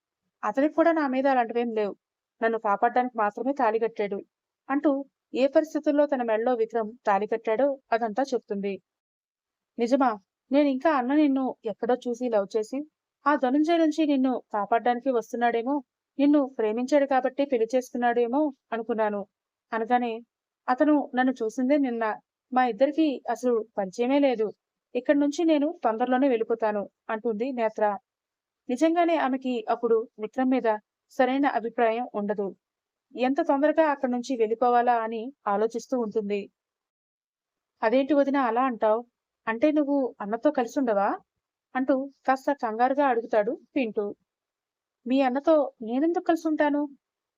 అతనికి కూడా నా మీద అలాంటివేం లేవు. నన్ను కాపాడడానికి మాత్రమే తాళి కట్టాడు అంటూ ఏ పరిస్థితుల్లో తన మెడలో విక్రమ్ తాళి కట్టాడో అదంతా చెప్తుంది. నిజమా? నేనింకా అన్న నిన్ను ఎక్కడో చూసి లవ్ చేసి, ఆ ధనుంజయ్ నుంచి నిన్ను కాపాడ్డానికి వస్తున్నాడేమో, నిన్ను ప్రేమించాడు కాబట్టి పెళ్లి చేసుకున్నాడేమో అనుకున్నాను. అనగానే, అతను నన్ను చూసిందే నిన్న. మా ఇద్దరికీ అసలు పరిచయమే లేదు. ఇక్కడి నుంచి నేను తొందరలోనే వెళ్ళిపోతాను అంటుంది నేత్ర. నిజంగానే ఆమెకి అప్పుడు విక్రమ్ మీద సరైన అభిప్రాయం ఉండదు. ఎంత తొందరగా అక్కడి నుంచి వెళ్ళిపోవాలా అని ఆలోచిస్తూ ఉంటుంది. అదేంటి వదిన అలా అంటావు? అంటే నువ్వు అన్నతో కలిసుండవా? అంటూ కాస్త కంగారుగా అడుగుతాడు పింటూ. మీ అన్నతో నేనెందుకు కలిసుంటాను?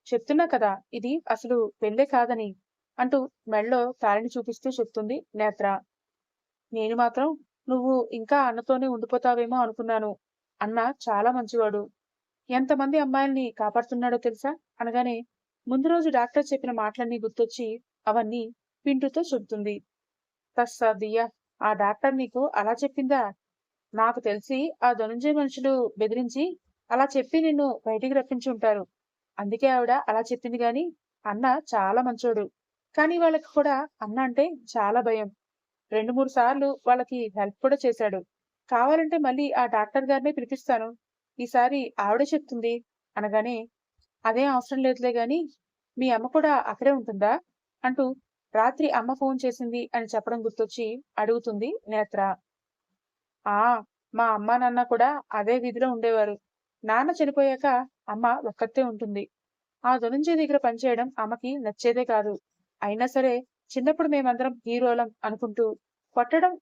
చెప్తున్నా కదా ఇది అసలు పెళ్ళే కాదని అంటూ మెడలో తాళిని చూపిస్తూ చెప్తుంది నేత్ర. నేను మాత్రం నువ్వు ఇంకా అన్నతోనే ఉండిపోతావేమో అనుకున్నాను. అన్న చాలా మంచివాడు. ఎంతమంది అమ్మాయిల్ని కాపాడుతున్నాడో తెలుసా? అనగానే ముందు రోజు డాక్టర్ చెప్పిన మాటలన్నీ గుర్తొచ్చి అవన్నీ పింటూతో చెబుతుంది. తస్సదియ్య! ఆ డాక్టర్ నీకు అలా చెప్పిందా? నాకు తెలిసి ఆ ధనుంజయ మనుషులు బెదిరించి అలా చెప్పి నిన్ను బయటికి రప్పించి ఉంటారు. అందుకే ఆవిడ అలా చెప్పింది గాని, అన్న చాలా మంచోడు. కానీ వాళ్ళకి కూడా అన్న అంటే చాలా భయం. 2, 3 సార్లు వాళ్ళకి హెల్ప్ కూడా చేశాడు. కావాలంటే మళ్ళీ ఆ డాక్టర్ గారినే పిలిపిస్తాను. ఈసారి ఆవిడే చెప్తుంది అనగానే, అదేం అవసరం లేదులే గాని, మీ అమ్మ కూడా అక్కడే ఉంటుందా? అంటూ రాత్రి అమ్మ ఫోన్ చేసింది అని చెప్పడం గుర్తొచ్చి అడుగుతుంది నేత్ర. ఆ! మా అమ్మా, నాన్న కూడా అదే వీధిలో ఉండేవారు. నాన్న చనిపోయాక అమ్మ ఒక్కతే ఉంటుంది. ఆ ధనుంజయ్ దగ్గర పనిచేయడం అమ్మకి నచ్చేదే కాదు. అయినా సరే చిన్నప్పుడు మేమందరం హీరోలం అనుకుంటూ కొట్టడం,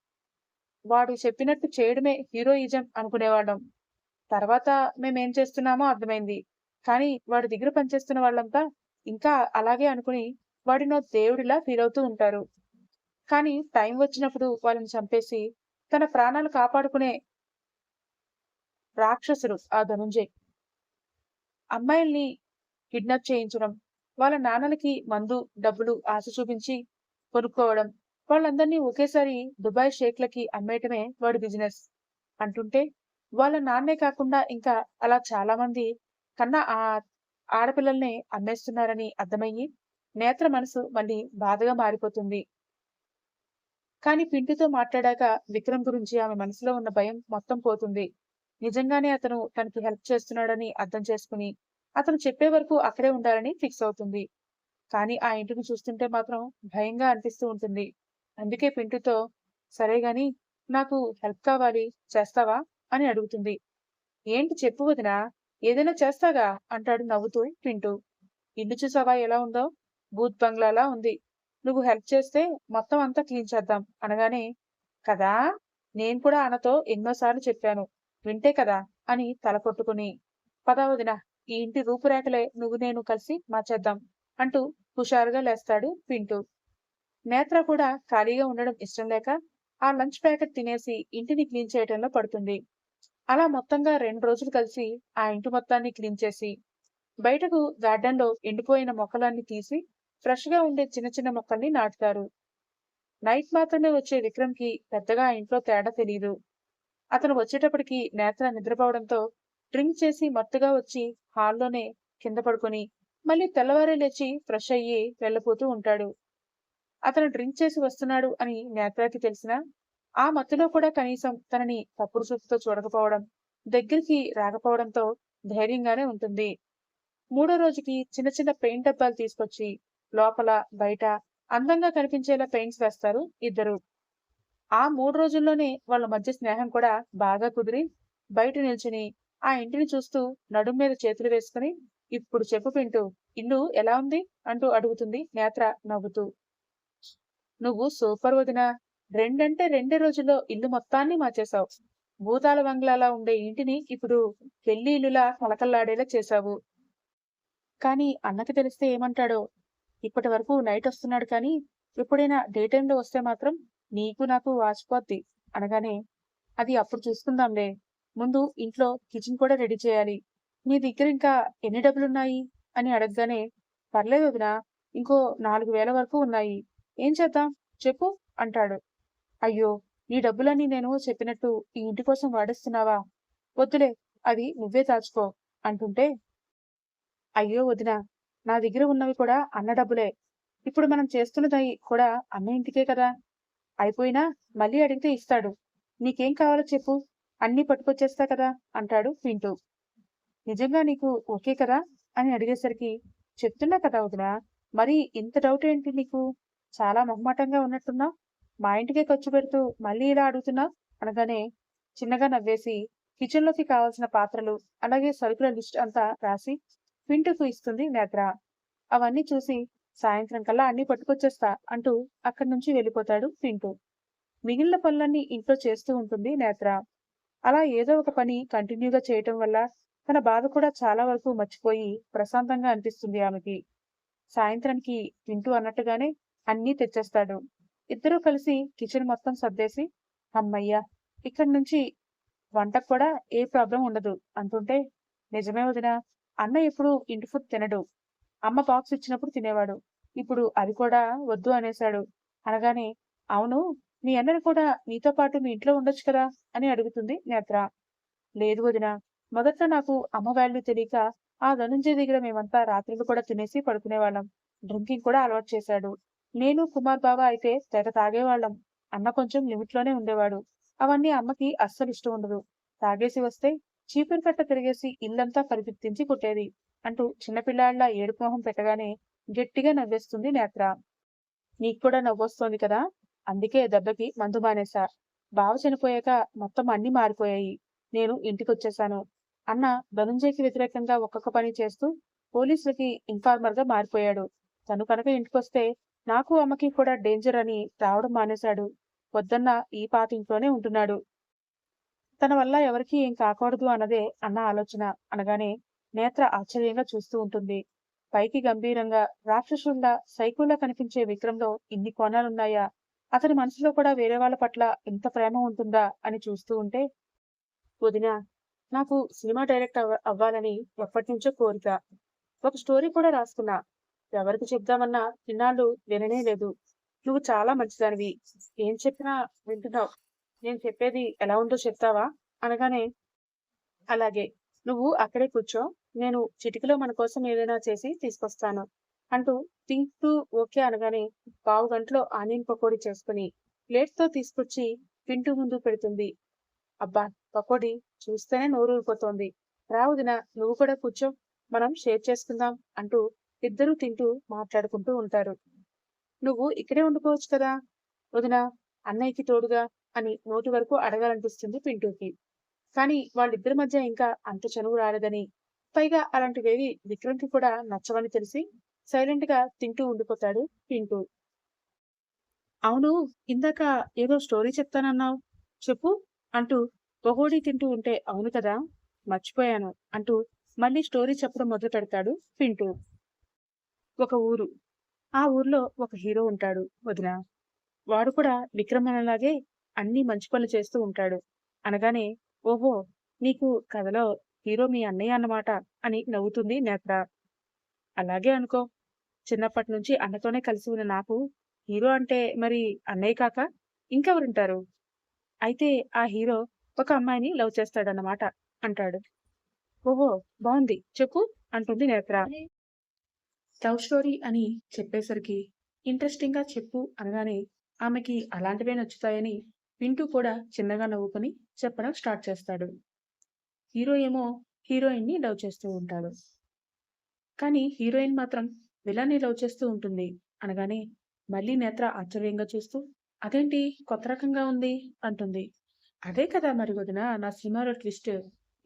వాడు చెప్పినట్టు చేయడమే హీరోయిజం అనుకునేవాళ్ళం. తర్వాత మేమేం చేస్తున్నామో అర్థమైంది. కానీ వాడి దగ్గర పనిచేస్తున్న వాళ్ళంతా ఇంకా అలాగే అనుకుని వాడినో దేవుడిలా ఫీలవుతూ ఉంటారు. కానీ టైం వచ్చినప్పుడు వాళ్ళని చంపేసి తన ప్రాణాలు కాపాడుకునే రాక్షసుడు ఆ ధనుంజయ్. అమ్మాయిల్ని కిడ్నాప్ చేయించడం, వాళ్ళ నాన్నలకి మందు, డబ్బులు ఆశ చూపించి కొనుక్కోవడం, వాళ్ళందరినీ ఒకేసారి దుబాయ్ షేక్‌లకి అమ్మేయటమే వాడి బిజినెస్. అంటుంటే, వాళ్ళ నాన్నే కాకుండా ఇంకా అలా చాలామంది కన్న ఆడపిల్లల్ని అమ్మేస్తున్నారని అర్థమయ్యి, నేత్ర మనసు మళ్ళీ బాధగా మారిపోతుంది. కానీ పింటుతో మాట్లాడాక విక్రమ్ గురించి ఆమె మనసులో ఉన్న భయం మొత్తం పోతుంది. నిజంగానే అతను తనకి హెల్ప్ చేస్తున్నాడని అర్థం చేసుకుని, అతను చెప్పే వరకు అక్కడే ఉండాలని ఫిక్స్ అవుతుంది. కానీ ఆ ఇంటిని చూస్తుంటే మాత్రం భయంగా అనిపిస్తూ ఉంటుంది. అందుకే పింటుతో సరే గాని నాకు హెల్ప్ కావాలి చేస్తావా? అని అడుగుతుంది. ఏంటి చెప్పు వదినా? ఏదైనా చేస్తాగా అంటాడు నవ్వుతూ పింటూ. ఇల్లు చూసావా ఎలా ఉందో? భూత్ బంగ్లాలా ఉంది. నువ్వు హెల్ప్ చేస్తే మొత్తం అంతా క్లీన్ చేద్దాం అనగానే, కదా! నేను కూడా అన్నతో ఎన్నోసార్లు చెప్పాను. వింటే కదా! అని తల కొట్టుకుని, పద వదినా ఈ ఇంటి రూపురేఖలే నువ్వు నేను కలిసి మార్చేద్దాం అంటూ హుషారుగా లేస్తాడు పింటూ. నేత్ర కూడా ఖాళీగా ఉండడం ఇష్టం లేక ఆ లంచ్ ప్యాకెట్ తినేసి ఇంటిని క్లీన్ చేయటంలో పడుతుంది. అలా మొత్తంగా 2 రోజులు కలిసి ఆ ఇంటి మొత్తాన్ని క్లీన్ చేసి బయటకు గార్డెన్‌లో ఎండిపోయిన మొక్కలన్నీ తీసి ఫ్రెష్‌గా ఉండే చిన్న చిన్న మొక్కల్ని నాటుతారు. నైట్ మాత్రమే వచ్చే విక్రమ్‌కి పెద్దగా ఆ ఇంట్లో తేడా తెలీదు. అతను వచ్చేటప్పటికి నేత్ర నిద్రపోవడంతో డ్రింక్ చేసి మత్తుగా వచ్చి హాల్లోనే కింద పడుకొని మళ్ళీ తెల్లవారే లేచి ఫ్రెష్ అయ్యి వెళ్ళిపోతూ ఉంటాడు. అతను డ్రింక్ చేసి వస్తున్నాడు అని నేత్రకి తెలిసినా ఆ మత్తులో కూడా కనీసం తనని తప్పుడు చూపుతో చూడకపోవడం, దగ్గరికి రాకపోవడంతో ధైర్యంగానే ఉంటుంది. మూడో రోజుకి చిన్న చిన్న పెయింట్ డబ్బాలు తీసుకొచ్చి లోపల, బయట అందంగా కనిపించేలా పెయింట్స్ వేస్తారు ఇద్దరు. ఆ 3 రోజుల్లోనే వాళ్ళ మధ్య స్నేహం కూడా బాగా కుదిరి బయట నిల్చుని ఆ ఇంటిని చూస్తూ నడుం మీద చేతులు వేసుకుని, ఇప్పుడు చెప్పు పింటూ ఇల్లు ఎలా ఉంది? అంటూ అడుగుతుంది నేత్ర నవ్వుతూ. నువ్వు సూపర్ వదినా! రెండంటే రెండే రోజుల్లో ఇల్లు మొత్తాన్ని మార్చేశావు. భూతాల బంగ్లాలా ఉండే ఇంటిని ఇప్పుడు పెళ్లి ఇల్లులా కళకళలాడేలా చేశావు. కానీ అన్నకి తెలిస్తే ఏమంటాడో? ఇప్పటి వరకు నైట్ వస్తున్నాడు కానీ, ఎప్పుడైనా డే టైమ్‌లో వస్తే మాత్రం నీకు నాకు వాచిపోద్ది అనగానే, అది అప్పుడు చూసుకుందాంలే. ముందు ఇంట్లో కిచెన్ కూడా రెడీ చేయాలి. నీ దగ్గర ఇంకా ఎన్ని డబ్బులున్నాయి? అని అడగగానే, పర్లేదు వదినా ఇంకో 4,000 వరకు ఉన్నాయి. ఏం చేద్దాం? చెప్పు అంటాడు. అయ్యో! నీ డబ్బులన్నీ నేను చెప్పినట్టు ఈ ఇంటి కోసం వాడేస్తున్నావా? వద్దులే అవి నువ్వే దాచుకో అంటుంటే, అయ్యో వదినా! నా దగ్గర ఉన్నవి కూడా అన్న డబ్బులే. ఇప్పుడు మనం చేస్తున్నది కూడా అన్న ఇంటికే కదా! అయిపోయినా మళ్ళీ అడిగితే ఇస్తాడు. నీకేం కావాలో చెప్పు. అన్నీ పట్టుకొచ్చేస్తా కదా! అంటాడు పింటూ. నిజంగా నీకు ఓకే కదా? అని అడిగేసరికి, చెప్తున్నా కదా వదినా! మరి ఇంత డౌట్ ఏంటి నీకు? చాలా మొహమాటంగా ఉన్నట్టున్నావు. మా ఇంటికే ఖర్చు పెడుతూ మళ్ళీ ఇలా అడుగుతున్నావు అనగానే చిన్నగా నవ్వేసి కిచెన్‌లోకి కావాల్సిన పాత్రలు, అలాగే సరుకుల లిస్ట్ అంతా రాసి పింటూకు ఇస్తుంది నేత్ర. అవన్నీ చూసి సాయంత్రం కల్లా అన్నీ పట్టుకొచ్చేస్తా అంటూ అక్కడి నుంచి వెళ్ళిపోతాడు పింటూ. మిగిలిన పనులన్నీ ఇంట్లో చేస్తూ ఉంటుంది నేత్ర. అలా ఏదో ఒక పని కంటిన్యూగా చేయటం వల్ల తన బాధ కూడా చాలా వరకు మర్చిపోయి ప్రశాంతంగా అనిపిస్తుంది ఆమెకి. సాయంత్రానికి పింటూ అన్నట్టుగానే అన్నీ తెచ్చేస్తాడు. ఇద్దరూ కలిసి కిచెన్ మొత్తం సర్దేసి, హమ్మయ్య! ఇక్కడి నుంచి వంటకు కూడా ఏ ప్రాబ్లం ఉండదు అంటుంటే, నిజమే వదినా! అన్న ఎప్పుడూ ఇంటి ఫుడ్ తినడు. అమ్మ బాక్స్ ఇచ్చినప్పుడు తినేవాడు. ఇప్పుడు అది కూడా వద్దు అనేశాడు అనగానే, అవును, మీ అన్నని కూడా నీతో పాటు మీ ఇంట్లో ఉండొచ్చు కదా అని అడుగుతుంది నేత్ర. లేదు వదినా, మొదట్లో నాకు అమ్మ వాల్యూ తెలియక ఆ ధనుంజయ దగ్గర మేమంతా రాత్రులు కూడా తినేసి పడుకునేవాళ్ళం. డ్రింకింగ్ కూడా అలవాటు చేశాడు. నేను కుమార్ బావ అయితే తెగ తాగేవాళ్ళం. అన్న కొంచెం లిమిట్ లోనే ఉండేవాడు. అవన్నీ అమ్మకి అస్సలు ఇష్టం ఉండదు. తాగేసి వస్తే చీపురు కట్ట తిరిగేసి ఇల్లంతా పరిగెత్తించి కొట్టేది అంటూ చిన్నపిల్లాడిలా ఏడుపు మొహం పెట్టగానే గట్టిగా నవ్వేస్తుంది నేత్ర. నీకు కూడా నవ్వొస్తోంది కదా, అందుకే దెబ్బకి మందు మానేశా. బావ చనిపోయాక మొత్తం అన్నీ మారిపోయాయి. నేను ఇంటికొచ్చేశాను. అన్న ధనుంజయ్కి వ్యతిరేకంగా ఒక్కొక్క పని చేస్తూ పోలీసులకి ఇన్ఫార్మర్ గా మారిపోయాడు. తను కనుక ఇంటికొస్తే నాకు అమ్మకి కూడా డేంజర్ అని రావడం మానేశాడు. వద్దన్న ఈ పాత ఇంట్లోనే ఉంటున్నాడు. తన వల్ల ఎవరికీ ఏం కాకూడదు అన్నదే అన్న ఆలోచన అనగానే నేత్ర ఆశ్చర్యంగా చూస్తూ ఉంటుంది. పైకి గంభీరంగా రాక్షసుల్లా సైకోలా కనిపించే విక్రమ్‌లో ఇన్ని కోణాలున్నాయా? అతని మనసులో కూడా వేరే వాళ్ళ పట్ల ఇంత ప్రేమ ఉంటుందా అని చూస్తూ ఉంటే, వదినా, నాకు సినిమా అవ్వాలని ఎప్పటినుంచో కోరిక. ఒక స్టోరీ కూడా రాసుకున్నా. ఎవరికి చెప్దామన్నా ఇన్నాళ్ళు విననే లేదు. నువ్వు చాలా మంచిదానివి. ఏం చెప్పినా వింటున్నావు. నేను చెప్పేది ఎలా ఉందో చెప్తావా? అనగానే, అలాగే. నువ్వు అక్కడే కూర్చో. నేను చిటికలో మన కోసం ఏదైనా చేసి తీసుకొస్తాను అంటూ తింటూ ఓకే అనగానే పావుగంటలో ఆనియన్ పకోడీ చేసుకుని ప్లేట్‌తో తీసుకొచ్చి పింటూ ముందు పెడుతుంది. అబ్బా! పకోడీ చూస్తేనే నోరూరిపోతోంది. రా వదినా, నువ్వు కూడా కూర్చో. మనం షేర్ చేసుకుందాం అంటూ ఇద్దరూ తింటూ మాట్లాడుకుంటూ ఉంటారు. నువ్వు ఇక్కడే ఉండిపోవచ్చు కదా వదినా, అన్నయ్యకి తోడుగా అని నోటి వరకు అడగాలనిపిస్తుంది పింటూకి. కానీ వాళ్ళిద్దరి మధ్య ఇంకా అంత చనువు రాలేదని, పైగా అలాంటివేవి విక్రమ్‌కి కూడా నచ్చవని తెలిసి సైలెంట్ గా తింటూ ఉండిపోతాడు పింటూ. అవును, ఇందాక ఏదో స్టోరీ చెప్తానన్నావు. చెప్పు అంటూ పకోడీ తింటూ ఉంటే, అవును కదా, మర్చిపోయాను అంటూ మళ్ళీ స్టోరీ చెప్పడం మొదలుపెడతాడు పింటూ. ఒక ఊరు. ఆ ఊర్లో ఒక హీరో ఉంటాడు వదినా. వాడు కూడా విక్రమ్ అన్నలాగే అన్నీ మంచి పనులు చేస్తూ ఉంటాడు అనగానే, ఓహో, నీకు కథలో హీరో మీ అన్నయ్య అన్నమాట అని నవ్వుతుంది నేత్ర. అలాగే అనుకో. చిన్నప్పటి నుంచి అన్నతోనే కలిసి ఉన్న నాకు హీరో అంటే మరి అన్నయ్య కాక ఇంకెవరుంటారు? అయితే ఆ హీరో ఒక అమ్మాయిని లవ్ చేస్తాడన్నమాట అంటాడు. ఓహో, బావుంది, చెప్పు అంటుంది నేత్ర. లవ్ స్టోరీ అని చెప్పేసరికి ఇంట్రెస్టింగ్ గా చెప్పు అనగానే ఆమెకి అలాంటివే నచ్చుతాయని వింటూ కూడా చిన్నగా నవ్వుకొని చెప్పడం స్టార్ట్ చేస్తాడు. హీరో ఏమో హీరోయిన్ ని లవ్ చేస్తూ ఉంటాడు. కానీ హీరోయిన్ మాత్రం విలన్ని లవ్ చేస్తూ ఉంటుంది అనగానే మళ్ళీ నేత్ర ఆశ్చర్యంగా చూస్తూ, అదేంటి కొత్త రకంగా ఉంది అంటుంది. అదే కదా మరి వదిన నా సినిమాలో ట్విస్ట్.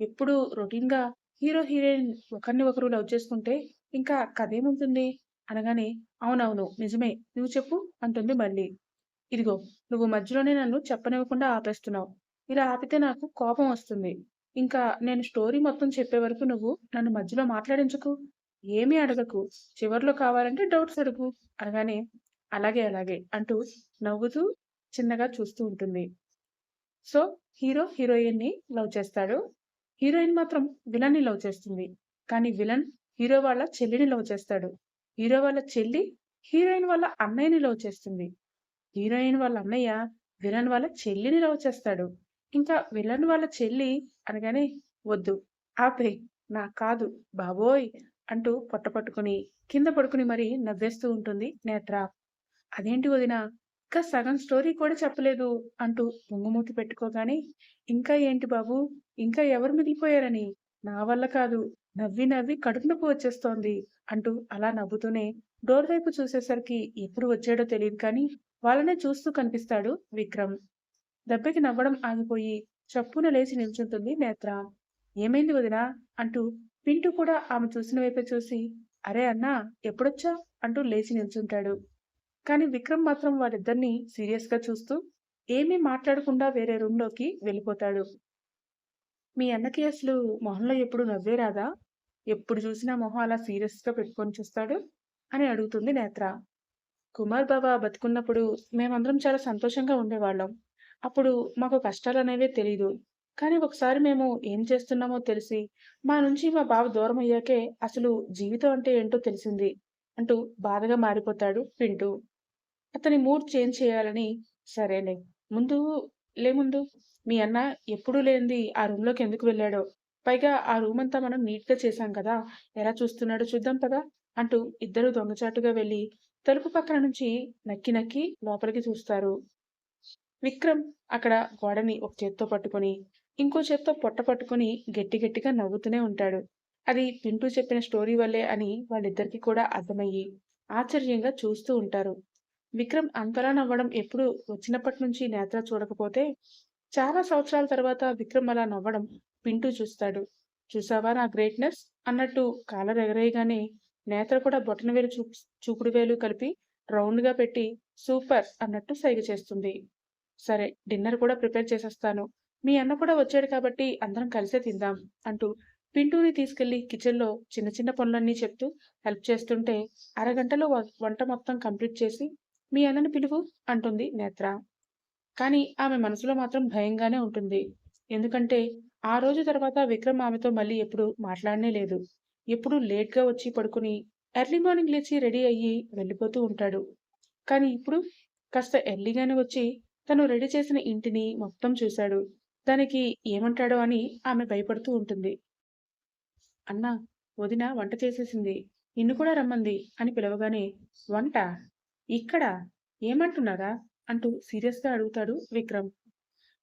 ఎప్పుడు రొటీన్ గా హీరో హీరోయిన్ ఒకరిని ఒకరు లవ్ చేసుకుంటే ఇంకా కథేముంటుంది అనగానే, అవునవును నిజమే, నువ్వు చెప్పు అంటుంది మళ్ళీ. ఇదిగో, నువ్వు మధ్యలోనే నన్ను చెప్పనివ్వకుండా ఆపేస్తున్నావు. ఇలా ఆపితే నాకు కోపం వస్తుంది. ఇంకా నేను స్టోరీ మొత్తం చెప్పే వరకు నువ్వు నన్ను మధ్యలో మాట్లాడించకు. ఏమీ అడగకు. చివర్లో కావాలంటే డౌట్స్ అడుగు అనగానే, అలాగే అలాగే అంటూ నవ్వుతూ చిన్నగా చూస్తూ ఉంటుంది. సో హీరో హీరోయిన్ ని లవ్ చేస్తాడు. హీరోయిన్ మాత్రం విలన్ ని లవ్ చేస్తుంది. కానీ విలన్ హీరో వాళ్ళ చెల్లిని లవ్ చేస్తాడు. హీరో వాళ్ళ చెల్లి హీరోయిన్ వాళ్ళ అన్నయ్యని లవ్ చేస్తుంది. హీరోయిన్ వాళ్ళ అన్నయ్య విలన్ వాళ్ళ చెల్లిని లవ్ చేస్తాడు. ఇంకా విలన్ వాళ్ళ చెల్లి అనగానే, వద్దు, ఆపేయ్, నాకు కాదు బాబోయ్ అంటూ పొట్ట పట్టుకుని కింద పడుకుని మరీ నవ్వేస్తూ ఉంటుంది నేత్ర. అదేంటి వదినా, ఇంకా సగం స్టోరీ కూడా చెప్పలేదు అంటూ పొంగుమూతి పెట్టుకోగానే, ఇంకా ఏంటి బాబు, ఇంకా ఎవరు మిగిలిపోయారని, నా వల్ల కాదు, నవ్వి నవ్వి కడుపు నొప్పి వచ్చేస్తోంది అంటూ అలా నవ్వుతూనే డోర్ వైపు చూసేసరికి ఎప్పుడు వచ్చాడో తెలియదు కానీ వాళ్ళనే చూస్తూ కనిపిస్తాడు విక్రమ్. దెబ్బకి నవ్వడం ఆగిపోయి చప్పున లేచి నిల్చుంటుంది నేత్ర. ఏమైంది వదినా అంటూ పింటూ కూడా ఆమె చూసిన వైపే చూసి, అరే అన్నా, ఎప్పుడొచ్చా అంటూ లేచి నిల్చుంటాడు. కానీ విక్రమ్ మాత్రం వాళ్ళిద్దరినీ సీరియస్‌గా చూస్తూ ఏమీ మాట్లాడకుండా వేరే రూమ్‌లోకి వెళ్ళిపోతాడు. మీ అన్నకి అసలు మొహంలో ఎప్పుడు నవ్వే రాదా? ఎప్పుడు చూసినా మొహం అలా సీరియస్‌గా పెట్టుకొని చూస్తాడు అని అడుగుతుంది నేత్ర. కుమార్ బావ బతికున్నప్పుడు మేమందరం చాలా సంతోషంగా ఉండేవాళ్ళం. అప్పుడు మాకు కష్టాలనేవే తెలీదు. కానీ ఒకసారి మేము ఏం చేస్తున్నామో తెలిసి, మా నుంచి మా బావ దూరమయ్యాకే అసలు జీవితం అంటే ఏంటో తెలిసింది అంటూ బాధగా మారిపోతాడు పింటూ. అతని మూడ్ చేంజ్ చేయాలని, సరేలే ముందు ముందు మీ అన్న ఎప్పుడూ లేనిది ఆ రూమ్‌లోకి ఎందుకు వెళ్ళాడో, పైగా ఆ రూమంతా మనం నీట్‌గా చేశాం కదా! ఎలా చూస్తున్నాడో చూద్దాం పద అంటూ ఇద్దరూ దొంగచాటుగా వెళ్లి తలుపు పక్కన నుంచి నక్కి నక్కి లోపలికి చూస్తారు. విక్రమ్ అక్కడ గోడని ఒక చేత్తో పట్టుకొని, ఇంకో చేత్తో పొట్ట పట్టుకొని గట్టి గట్టిగా నవ్వుతూనే ఉంటాడు. అది పింటూ చెప్పిన స్టోరీ వల్లే అని వాళ్ళిద్దరికీ కూడా అర్థమయ్యి, ఆశ్చర్యంగా చూస్తూ ఉంటారు. విక్రమ్ అంతలా నవ్వడం ఎప్పుడు వచ్చినప్పటి నుంచి నేత్ర చూడకపోతే, చాలా సంవత్సరాల తర్వాత విక్రమ్ అలా నవ్వడం పింటూ చూస్తాడు. చూసావా నా గ్రేట్‌నెస్ అన్నట్టు కాలర్ ఎగరేయగానే నేత్ర కూడా బొటనవేలు చూపుడు వేలు కలిపి రౌండ్‌గా పెట్టి సూపర్ అన్నట్టు సైగ చేస్తుంది. సరే డిన్నర్ కూడా ప్రిపేర్ చేసేస్తాను. మీ అన్న కూడా వచ్చాడు కాబట్టి అందరం కలిసే తిందాం అంటూ పింటూని తీసుకెళ్లి కిచెన్‌లో చిన్న చిన్న పనులన్నీ చెప్తూ హెల్ప్ చేస్తుంటే అరగంటలో వంట మొత్తం కంప్లీట్ చేసి మీ అన్నని పిలువు అంటుంది నేత్ర. కానీ ఆమె మనసులో మాత్రం భయంగానే ఉంటుంది. ఎందుకంటే ఆ రోజు తర్వాత విక్రమ్ ఆమెతో మళ్ళీ ఎప్పుడు మాట్లాడనే లేదు. ఎప్పుడూ లేట్‌గా వచ్చి పడుకుని ఎర్లీ మార్నింగ్ లేచి రెడీ అయ్యి వెళ్ళిపోతూ ఉంటాడు. కానీ ఇప్పుడు కాస్త ఎర్లీగానే వచ్చి తను రెడీ చేసిన ఇంటిని మొత్తం చూశాడు. దానికి ఏమంటాడో అని ఆమె భయపడుతూ ఉంటుంది. అన్నా, వదిన వంట చేసేసింది. నిన్ను కూడా రమ్మంది అని పిలవగానే, వంటా? ఇక్కడా? ఏమంటున్నారా? అంటూ సీరియస్‌గా అడుగుతాడు విక్రమ్.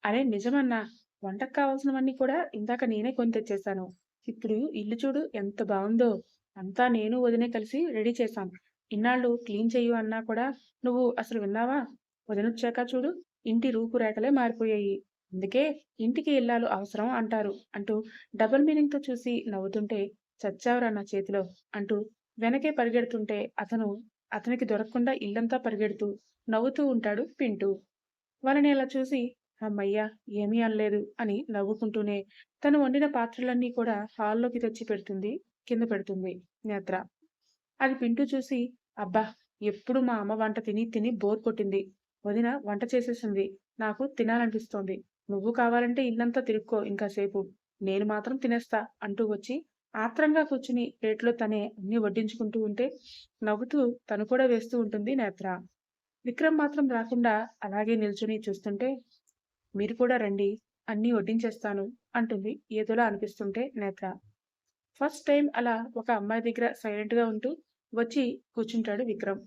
అరే నిజమన్నా! వంటకు కావాల్సినవన్నీ కూడా ఇందాక నేనే కొని తెచ్చేశాను. ఇప్పుడు ఇల్లు చూడు ఎంత బావుందో! అంతా నేను వదినే కలిసి రెడీ చేశాం. ఇన్నాళ్ళు క్లీన్ చెయ్యు అన్నా కూడా నువ్వు అసలు విన్నావా? వదినొచ్చాక చూడు ఇంటి రూపురేఖలే మారిపోయాయి. అందుకే ఇంటికి ఇల్లాలు అవసరం అంటారు అంటూ డబుల్ మీనింగ్‌తో చూసి నవ్వుతుంటే చచ్చావురా నా చేతిలో అంటూ వెనకే పరిగెడుతుంటే అతనికి దొరకకుండా ఇల్లంతా పరిగెడుతూ నవ్వుతూ ఉంటాడు పింటూ. వాళ్ళని అలా చూసి హమ్మయ్య! ఏమీ అనలేదు అని నవ్వుకుంటూనే తను వండిన పాత్రలన్నీ కూడా హాల్లోకి తెచ్చి కింద పెడుతుంది నేత్ర. అది పింటూ చూసి, అబ్బా! ఎప్పుడు మా అమ్మ వంట తిని తిని బోర్ కొట్టింది. వదిన వంట చేసేసింది. నాకు తినాలనిపిస్తోంది. నువ్వు కావాలంటే ఇల్లంతా తిరుక్కో ఇంకాసేపు. నేను మాత్రం తినేస్తా అంటూ వచ్చి ఆత్రంగా కూర్చుని ప్లేట్‌లో తనే అన్నీ వడ్డించుకుంటూ ఉంటే, నవ్వుతూ తను కూడా వేస్తూ ఉంటుంది నేత్ర. విక్రమ్ మాత్రం రాకుండా అలాగే నిల్చొని చూస్తుంటే, మీరు కూడా రండి. అన్నీ వడ్డించేస్తాను అంటుంది ఏదోలా అనిపిస్తుంటే నేత్ర. ఫస్ట్ టైం అలా ఒక అమ్మాయి దగ్గర సైలెంట్‌గా ఉంటూ వచ్చి కూర్చుంటాడు విక్రమ్.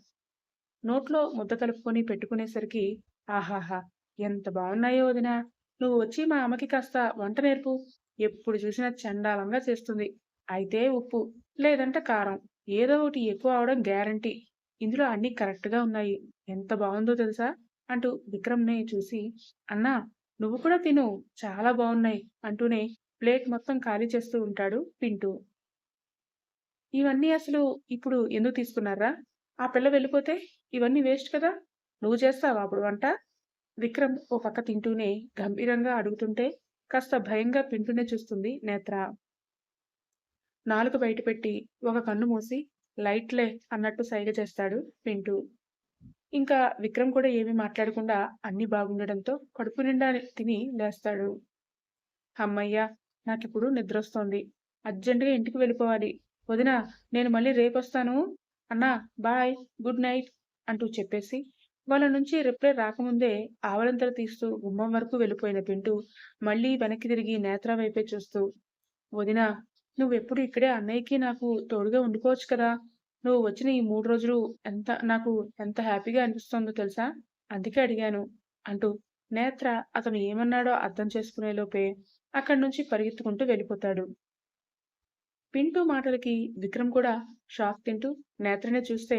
నోట్లో ముద్ద కలుపుకొని పెట్టుకునేసరికి ఆహాహా! ఎంత బావున్నాయో వదినా! నువ్వు వచ్చి మా అమ్మకి కాస్త వంట నేర్పు. ఎప్పుడు చూసినా చెండాలంగా చేస్తుంది. అయితే ఉప్పు, లేదంటే కారం. ఏదో ఒకటి ఎక్కువ అవడం గ్యారంటీ. ఇందులో అన్నీ కరెక్ట్‌గా ఉన్నాయి. ఎంత బావుందో తెలుసా? అంటూ విక్రమ్‌ని చూసి అన్నా! నువ్వు కూడా తిను. చాలా బావున్నాయి అంటూనే ప్లేట్ మొత్తం ఖాళీ చేస్తూ ఉంటాడు పింటూ. ఇవన్నీ అసలు ఇప్పుడు ఎందుకు తీసుకున్నార్రా? ఆ పిల్ల వెళ్ళిపోతే ఇవన్నీ వేస్ట్ కదా! నువ్వు చేస్తావా అప్పుడు వంట? విక్రమ్ ఓ పక్క తింటూనే గంభీరంగా అడుగుతుంటే కాస్త భయంగా వింటూనే చూస్తుంది నేత్ర. నాలుక బయటపెట్టి ఒక కన్ను మూసి లైట్‌లే అన్నట్టు సైగ చేస్తాడు పింటూ. ఇంకా విక్రమ్ కూడా ఏమీ మాట్లాడకుండా అన్నీ బాగుండడంతో కడుపు నిండా తిని లేస్తాడు. హమ్మయ్య! నాకిప్పుడు నిద్రొస్తోంది. అర్జెంట్‌గా ఇంటికి వెళ్ళిపోవాలి. వదినా నేను మళ్ళీ రేపొస్తాను. అన్నా బాయ్. గుడ్ నైట్ అంటూ చెప్పేసి వాళ్ళ నుంచి రిప్లై రాకముందే ఆవలింతలు తీస్తూ గుమ్మం వరకు వెళ్ళిపోయిన పింటూ మళ్ళీ వెనక్కి తిరిగి నేత్ర వైపే చూస్తూ వదినా నువ్వెప్పుడు ఇక్కడే అన్నయ్యకి నాకు తోడుగా ఉండిపోవచ్చు కదా! నువ్వు వచ్చిన ఈ 3 రోజులు నాకు ఎంత హ్యాపీగా అనిపిస్తోందో తెలుసా? అందుకే అడిగాను అంటూ నేత్ర అతను ఏమన్నాడో అర్థం చేసుకునే లోపే అక్కడి నుంచి పరిగెత్తుకుంటూ వెళ్ళిపోతాడు. పింటూ మాటలకి విక్రమ్ కూడా షాక్ తింటూ నేత్రనే చూస్తే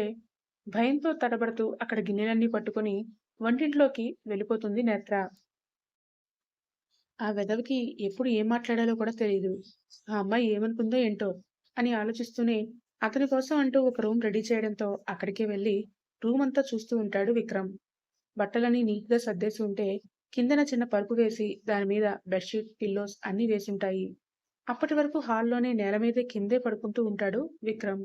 భయంతో తడబడుతూ అక్కడ గిన్నెలన్నీ పట్టుకొని వంటింట్లోకి వెళ్ళిపోతుంది నేత్ర. ఆ వెధవకి ఎప్పుడు ఏం మాట్లాడాలో కూడా తెలీదు. ఆ అమ్మాయి ఏమనుకుందో ఏంటో అని ఆలోచిస్తూనే అతని కోసం అంటూ ఒక రూమ్ రెడీ చేయడంతో అక్కడికే వెళ్ళి రూమ్ అంతా చూస్తూ ఉంటాడు విక్రమ్. బట్టలన్నీ నీట్‌గా సర్దేసి ఉంటే, కిందన చిన్న పరుపు వేసి దాని మీద బెడ్‌షీట్, పిల్లోస్ అన్నీ వేసుంటాయి. అప్పటి వరకు హాల్‌లోనే నేల మీదే కిందే పడుకుంటూ ఉంటాడు విక్రమ్.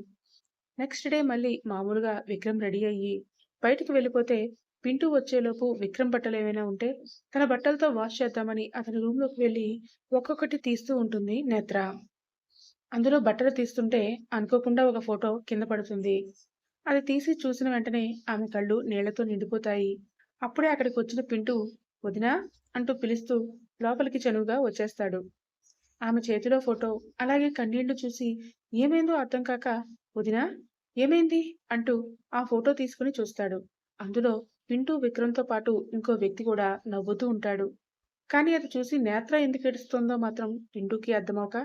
నెక్స్ట్ డే మళ్ళీ మామూలుగా విక్రమ్ రెడీ అయ్యి బయటికి వెళ్ళిపోతే, పింటూ వచ్చేలోపు విక్రమ్ బట్టలేమైనా ఉంటే తన బట్టలతో వాష్ చేద్దామని అతని రూమ్‌లోకి వెళ్లి ఒక్కొక్కటి తీస్తూ ఉంటుంది నేత్ర. అందులో బట్టలు తీస్తుంటే అనుకోకుండా ఒక ఫోటో కింద పడుతుంది. అది తీసి చూసిన వెంటనే ఆమె కళ్ళు నీళ్లతో నిండిపోతాయి. అప్పుడే అక్కడికొచ్చిన పింటూ "వదినా" అంటూ పిలుస్తూ లోపలికి చనువుగా వచ్చేస్తాడు. ఆమె చేతిలో ఫోటో, అలాగే కన్నీళ్లు చూసి ఏమైందో అర్థం కాక "వదినా ఏమైంది?" అంటూ ఆ ఫోటో తీసుకుని చూస్తాడు. అందులో పింటూ, విక్రమ్‌తో పాటు ఇంకో వ్యక్తి కూడా నవ్వుతూ ఉంటాడు. కానీ అది చూసి నేత్ర ఎందుకేడుస్తోందో మాత్రం పింటూకి అర్థమవక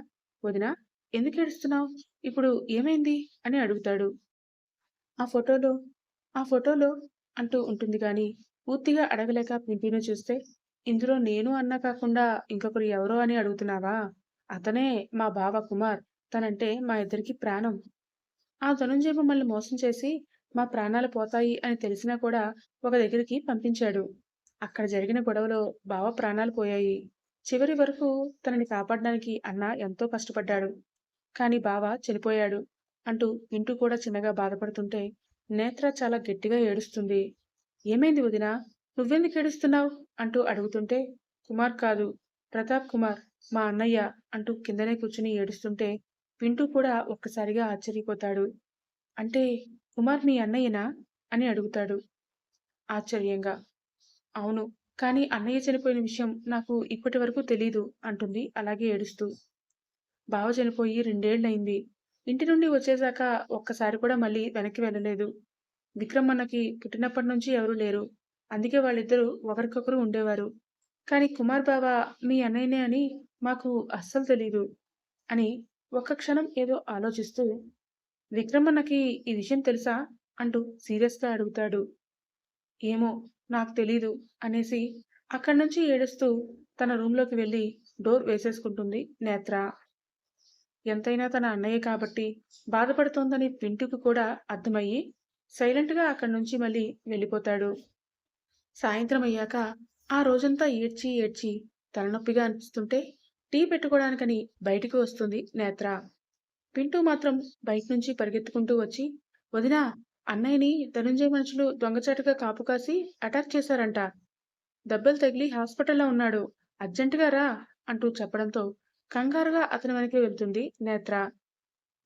"వదినా ఎందుకేడుస్తున్నావు? ఇప్పుడు ఏమైంది?" అని అడుగుతాడు. "ఆ ఫోటోలో ఆ ఫోటోలో" అంటూ ఉంటుంది గానీ, పూర్తిగా అడగలేక పింటూని చూస్తే, "ఇందులో నేను అన్న కాకుండా ఇంకొకరు ఎవరో అని అడుగుతున్నావా? అతనే మా బావ కుమార్. తనంటే మా ఇద్దరికీ ప్రాణం. ఆ ధనుంజయ్ మమ్మల్ని మోసం చేసి మా ప్రాణాలు పోతాయి అని తెలిసినా కూడా ఒక దగ్గరికి పంపించాడు. అక్కడ జరిగిన గొడవలో బావ ప్రాణాలు పోయాయి. చివరి వరకు తనని కాపాడడానికి అన్న ఎంతో కష్టపడ్డాడు. కానీ బావ చనిపోయాడు" అంటూ వింటూ కూడా చిన్నగా బాధపడుతుంటే, నేత్ర చాలా గట్టిగా ఏడుస్తుంది. "ఏమైంది వదినా? నువ్వెందుకేడుస్తున్నావు?" అంటూ అడుగుతుంటే, "కుమార్ కాదు, ప్రతాప్ కుమార్ మా అన్నయ్య" అంటూ కిందనే కూర్చుని ఏడుస్తుంటే, వింటూ కూడా ఒక్కసారిగా ఆశ్చర్యపోతాడు. "అంటే కుమార్ మీ అన్నయ్యనా?" అని అడుగుతాడు ఆశ్చర్యంగా. "అవును. కానీ అన్నయ్య చనిపోయిన విషయం నాకు ఇప్పటి వరకు తెలీదు" అంటుంది అలాగే ఏడుస్తూ. "బావ చనిపోయి 2 ఏళ్లయింది. ఇంటి నుండి వచ్చేశాక ఒక్కసారి కూడా మళ్ళీ వెనక్కి వెళ్ళలేదు. విక్రమ్ అన్నకి పుట్టినప్పటి నుంచి ఎవరూ లేరు. అందుకే వాళ్ళిద్దరూ ఒకరికొకరు ఉండేవారు. కానీ కుమార్ బావ మీ అన్నయ్యనే అని మాకు అస్సలు తెలీదు" అని ఒక్క క్షణం ఏదో ఆలోచిస్తూ, "విక్రమ్ అన్నకి ఈ విషయం తెలుసా?" అంటూ సీరియస్‌గా అడుగుతాడు. "ఏమో నాకు తెలీదు" అనేసి అక్కడ్నుంచి ఏడుస్తూ తన రూమ్‌లోకి వెళ్లి డోర్ వేసేసుకుంటుంది నేత్ర. ఎంతైనా తన అన్నయ్య కాబట్టి బాధపడుతోందని పింటూకి కూడా అర్థమయ్యి సైలెంట్‌గా అక్కడి నుంచి మళ్ళీ వెళ్ళిపోతాడు. సాయంత్రం అయ్యాక ఆ రోజంతా ఏడ్చి ఏడ్చి తలనొప్పిగా అనిపిస్తుంటే టీ పెట్టుకోవడానికని బయటికి వస్తుంది నేత్ర. పింటూ మాత్రం బయట నుంచి పరిగెత్తుకుంటూ వచ్చి "వదినా అన్నయ్యని ధనుంజయ్ మనుషులు దొంగచాటుగా కాపు కాసి అటాక్ చేశారంట. దెబ్బలు తగిలి హాస్పిటల్‌లో ఉన్నాడు. అర్జెంటుగా రా" అంటూ చెప్పడంతో కంగారుగా అతని వెనకే వెళ్తుంది నేత్ర.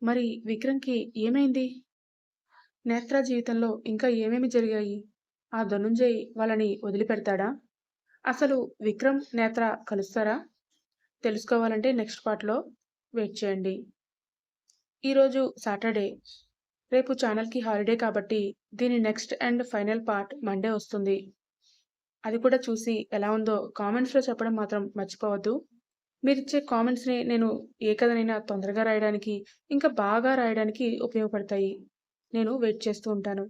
మరి విక్రమ్‌కి ఏమైంది? నేత్ర జీవితంలో ఇంకా ఏమేమి జరిగాయి? ఆ ధనుంజయ్ వాళ్ళని వదిలిపెడతాడా? అసలు విక్రమ్, నేత్ర కలుస్తారా? తెలుసుకోవాలంటే నెక్స్ట్ పార్ట్‌లో వెయిట్ చేయండి. ఈరోజు సాటర్‌డే. రేపు ఛానెల్‌కి హాలిడే కాబట్టి దీని next and final part Monday వస్తుంది. అది కూడా చూసి ఎలా ఉందో కామెంట్స్‌లో చెప్పడం మాత్రం మర్చిపోవద్దు. మీరిచ్చే కామెంట్స్‌నే నేను ఏ కథనైనా తొందరగా రాయడానికి, ఇంకా బాగా రాయడానికి ఉపయోగపడతాయి. నేను వెయిట్ చేస్తూ ఉంటాను.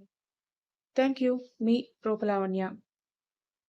Thank you. మీ రూపలావణ్య.